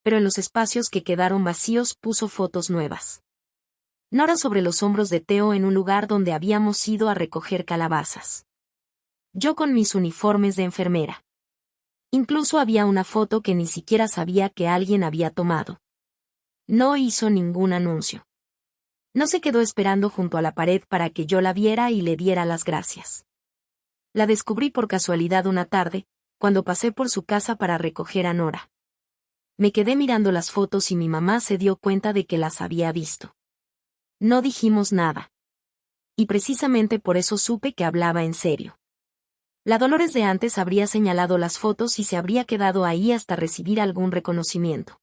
Pero en los espacios que quedaron vacíos puso fotos nuevas. Nora sobre los hombros de Teo en un lugar donde habíamos ido a recoger calabazas. Yo con mis uniformes de enfermera. Incluso había una foto que ni siquiera sabía que alguien había tomado. No hizo ningún anuncio. No se quedó esperando junto a la pared para que yo la viera y le diera las gracias. La descubrí por casualidad una tarde, cuando pasé por su casa para recoger a Nora. Me quedé mirando las fotos y mi mamá se dio cuenta de que las había visto. No dijimos nada. Y precisamente por eso supe que hablaba en serio. La Dolores de antes habría señalado las fotos y se habría quedado ahí hasta recibir algún reconocimiento.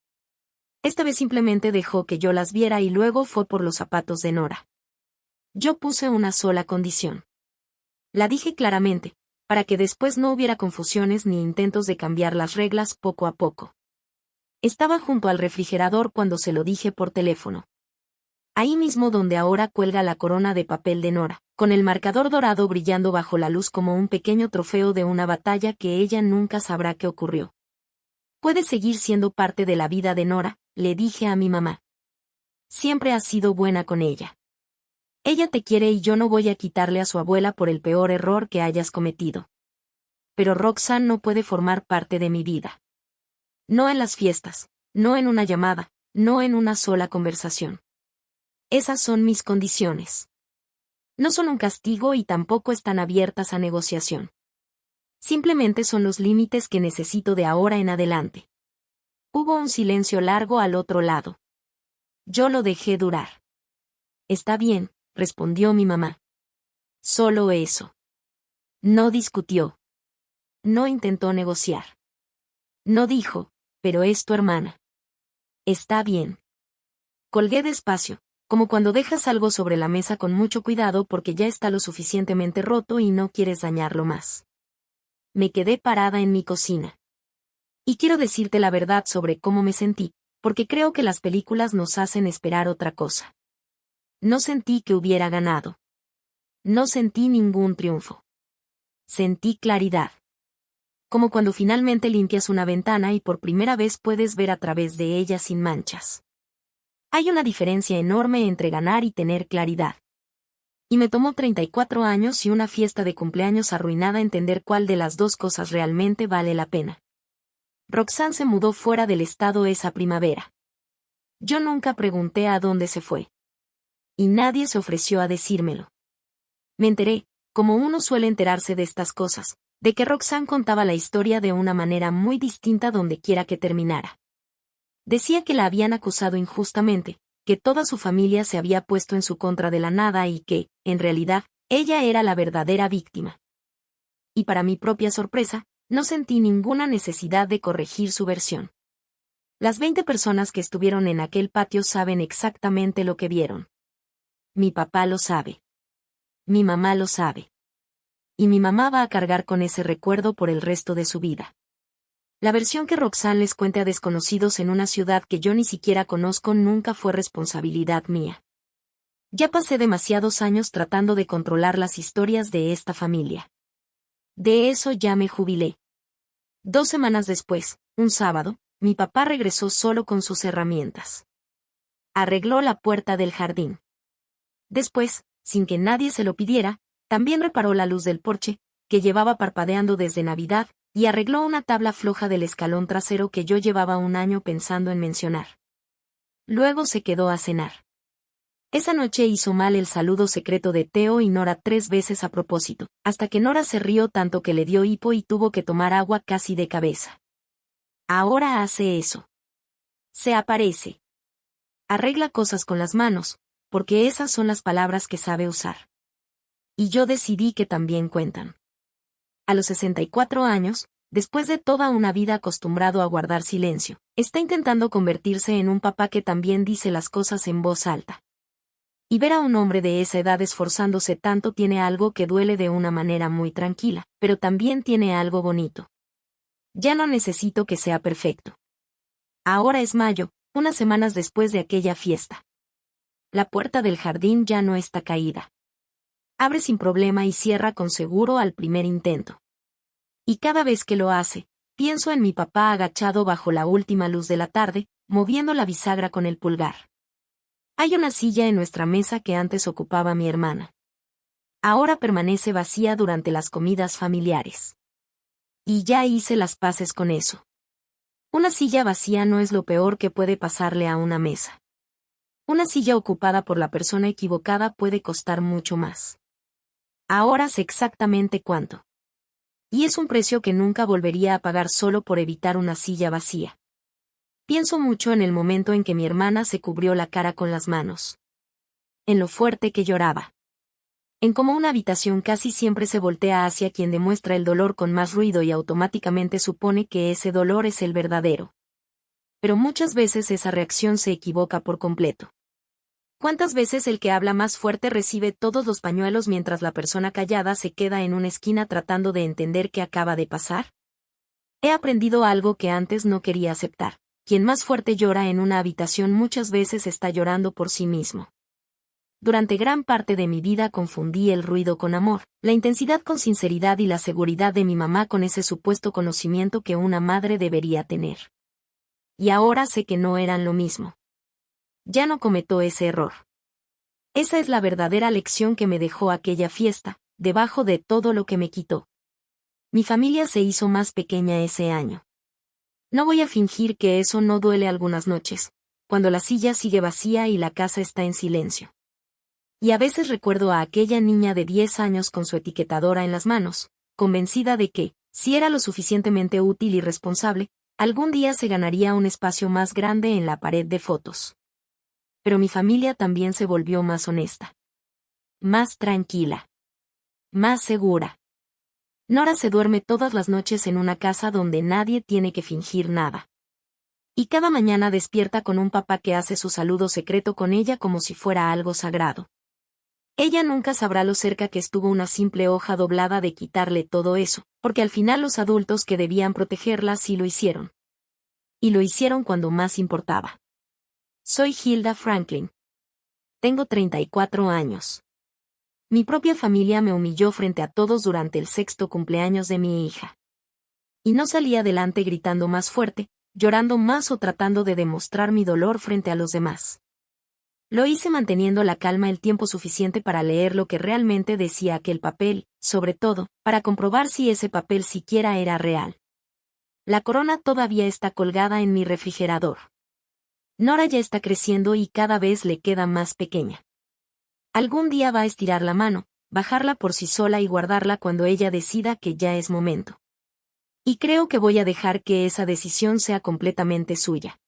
Esta vez simplemente dejó que yo las viera y luego fue por los zapatos de Nora. Yo puse una sola condición. La dije claramente, para que después no hubiera confusiones ni intentos de cambiar las reglas poco a poco. Estaba junto al refrigerador cuando se lo dije por teléfono. Ahí mismo donde ahora cuelga la corona de papel de Nora, con el marcador dorado brillando bajo la luz como un pequeño trofeo de una batalla que ella nunca sabrá qué ocurrió. Puede seguir siendo parte de la vida de Nora, le dije a mi mamá. Siempre has sido buena con ella. Ella te quiere y yo no voy a quitarle a su abuela por el peor error que hayas cometido. Pero Roxanne no puede formar parte de mi vida. No en las fiestas, no en una llamada, no en una sola conversación. Esas son mis condiciones. No son un castigo y tampoco están abiertas a negociación. Simplemente son los límites que necesito de ahora en adelante. Hubo un silencio largo al otro lado. Yo lo dejé durar. Está bien, respondió mi mamá. Solo eso. No discutió. No intentó negociar. No dijo, pero es tu hermana. Está bien. Colgué despacio, como cuando dejas algo sobre la mesa con mucho cuidado porque ya está lo suficientemente roto y no quieres dañarlo más. Me quedé parada en mi cocina. Y quiero decirte la verdad sobre cómo me sentí, porque creo que las películas nos hacen esperar otra cosa. No sentí que hubiera ganado. No sentí ningún triunfo. Sentí claridad. Como cuando finalmente limpias una ventana y por primera vez puedes ver a través de ella sin manchas. Hay una diferencia enorme entre ganar y tener claridad. Y me tomó 34 años y una fiesta de cumpleaños arruinada entender cuál de las dos cosas realmente vale la pena. Roxanne se mudó fuera del estado esa primavera. Yo nunca pregunté a dónde se fue. Y nadie se ofreció a decírmelo. Me enteré, como uno suele enterarse de estas cosas, de que Roxanne contaba la historia de una manera muy distinta donde quiera que terminara. Decía que la habían acusado injustamente, que toda su familia se había puesto en su contra de la nada y que, en realidad, ella era la verdadera víctima. Y para mi propia sorpresa, no sentí ninguna necesidad de corregir su versión. Las 20 personas que estuvieron en aquel patio saben exactamente lo que vieron. Mi papá lo sabe. Mi mamá lo sabe. Y mi mamá va a cargar con ese recuerdo por el resto de su vida. La versión que Roxanne les cuente a desconocidos en una ciudad que yo ni siquiera conozco nunca fue responsabilidad mía. Ya pasé demasiados años tratando de controlar las historias de esta familia. De eso ya me jubilé. 2 semanas después, un sábado, mi papá regresó solo con sus herramientas. Arregló la puerta del jardín. Después, sin que nadie se lo pidiera, también reparó la luz del porche, que llevaba parpadeando desde Navidad, y arregló una tabla floja del escalón trasero que yo llevaba un año pensando en mencionar. Luego se quedó a cenar. Esa noche hizo mal el saludo secreto de Teo y Nora 3 veces a propósito, hasta que Nora se rió tanto que le dio hipo y tuvo que tomar agua casi de cabeza. Ahora hace eso. Se aparece. Arregla cosas con las manos, porque esas son las palabras que sabe usar. Y yo decidí que también cuentan. A los 64 años, después de toda una vida acostumbrado a guardar silencio, está intentando convertirse en un papá que también dice las cosas en voz alta. Y ver a un hombre de esa edad esforzándose tanto tiene algo que duele de una manera muy tranquila, pero también tiene algo bonito. Ya no necesito que sea perfecto. Ahora es mayo, unas semanas después de aquella fiesta. La puerta del jardín ya no está caída. Abre sin problema y cierra con seguro al primer intento. Y cada vez que lo hace, pienso en mi papá agachado bajo la última luz de la tarde, moviendo la bisagra con el pulgar. Hay una silla en nuestra mesa que antes ocupaba mi hermana. Ahora permanece vacía durante las comidas familiares. Y ya hice las paces con eso. Una silla vacía no es lo peor que puede pasarle a una mesa. Una silla ocupada por la persona equivocada puede costar mucho más. Ahora sé exactamente cuánto. Y es un precio que nunca volvería a pagar solo por evitar una silla vacía. Pienso mucho en el momento en que mi hermana se cubrió la cara con las manos. En lo fuerte que lloraba. En cómo una habitación casi siempre se voltea hacia quien demuestra el dolor con más ruido y automáticamente supone que ese dolor es el verdadero. Pero muchas veces esa reacción se equivoca por completo. ¿Cuántas veces el que habla más fuerte recibe todos los pañuelos mientras la persona callada se queda en una esquina tratando de entender qué acaba de pasar? He aprendido algo que antes no quería aceptar. Quien más fuerte llora en una habitación muchas veces está llorando por sí mismo. Durante gran parte de mi vida confundí el ruido con amor, la intensidad con sinceridad y la seguridad de mi mamá con ese supuesto conocimiento que una madre debería tener. Y ahora sé que no eran lo mismo. Ya no cometo ese error. Esa es la verdadera lección que me dejó aquella fiesta, debajo de todo lo que me quitó. Mi familia se hizo más pequeña ese año. No voy a fingir que eso no duele algunas noches, cuando la silla sigue vacía y la casa está en silencio. Y a veces recuerdo a aquella niña de 10 años con su etiquetadora en las manos, convencida de que, si era lo suficientemente útil y responsable, algún día se ganaría un espacio más grande en la pared de fotos. Pero mi familia también se volvió más honesta. Más tranquila. Más segura. Nora se duerme todas las noches en una casa donde nadie tiene que fingir nada. Y cada mañana despierta con un papá que hace su saludo secreto con ella como si fuera algo sagrado. Ella nunca sabrá lo cerca que estuvo una simple hoja doblada de quitarle todo eso, porque al final los adultos que debían protegerla sí lo hicieron. Y lo hicieron cuando más importaba. Soy Hilda Franklin. Tengo 34 años. Mi propia familia me humilló frente a todos durante el 6º cumpleaños de mi hija. Y no salí adelante gritando más fuerte, llorando más o tratando de demostrar mi dolor frente a los demás. Lo hice manteniendo la calma el tiempo suficiente para leer lo que realmente decía aquel papel, sobre todo, para comprobar si ese papel siquiera era real. La corona todavía está colgada en mi refrigerador. Nora ya está creciendo y cada vez le queda más pequeña. Algún día va a estirar la mano, bajarla por sí sola y guardarla cuando ella decida que ya es momento. Y creo que voy a dejar que esa decisión sea completamente suya.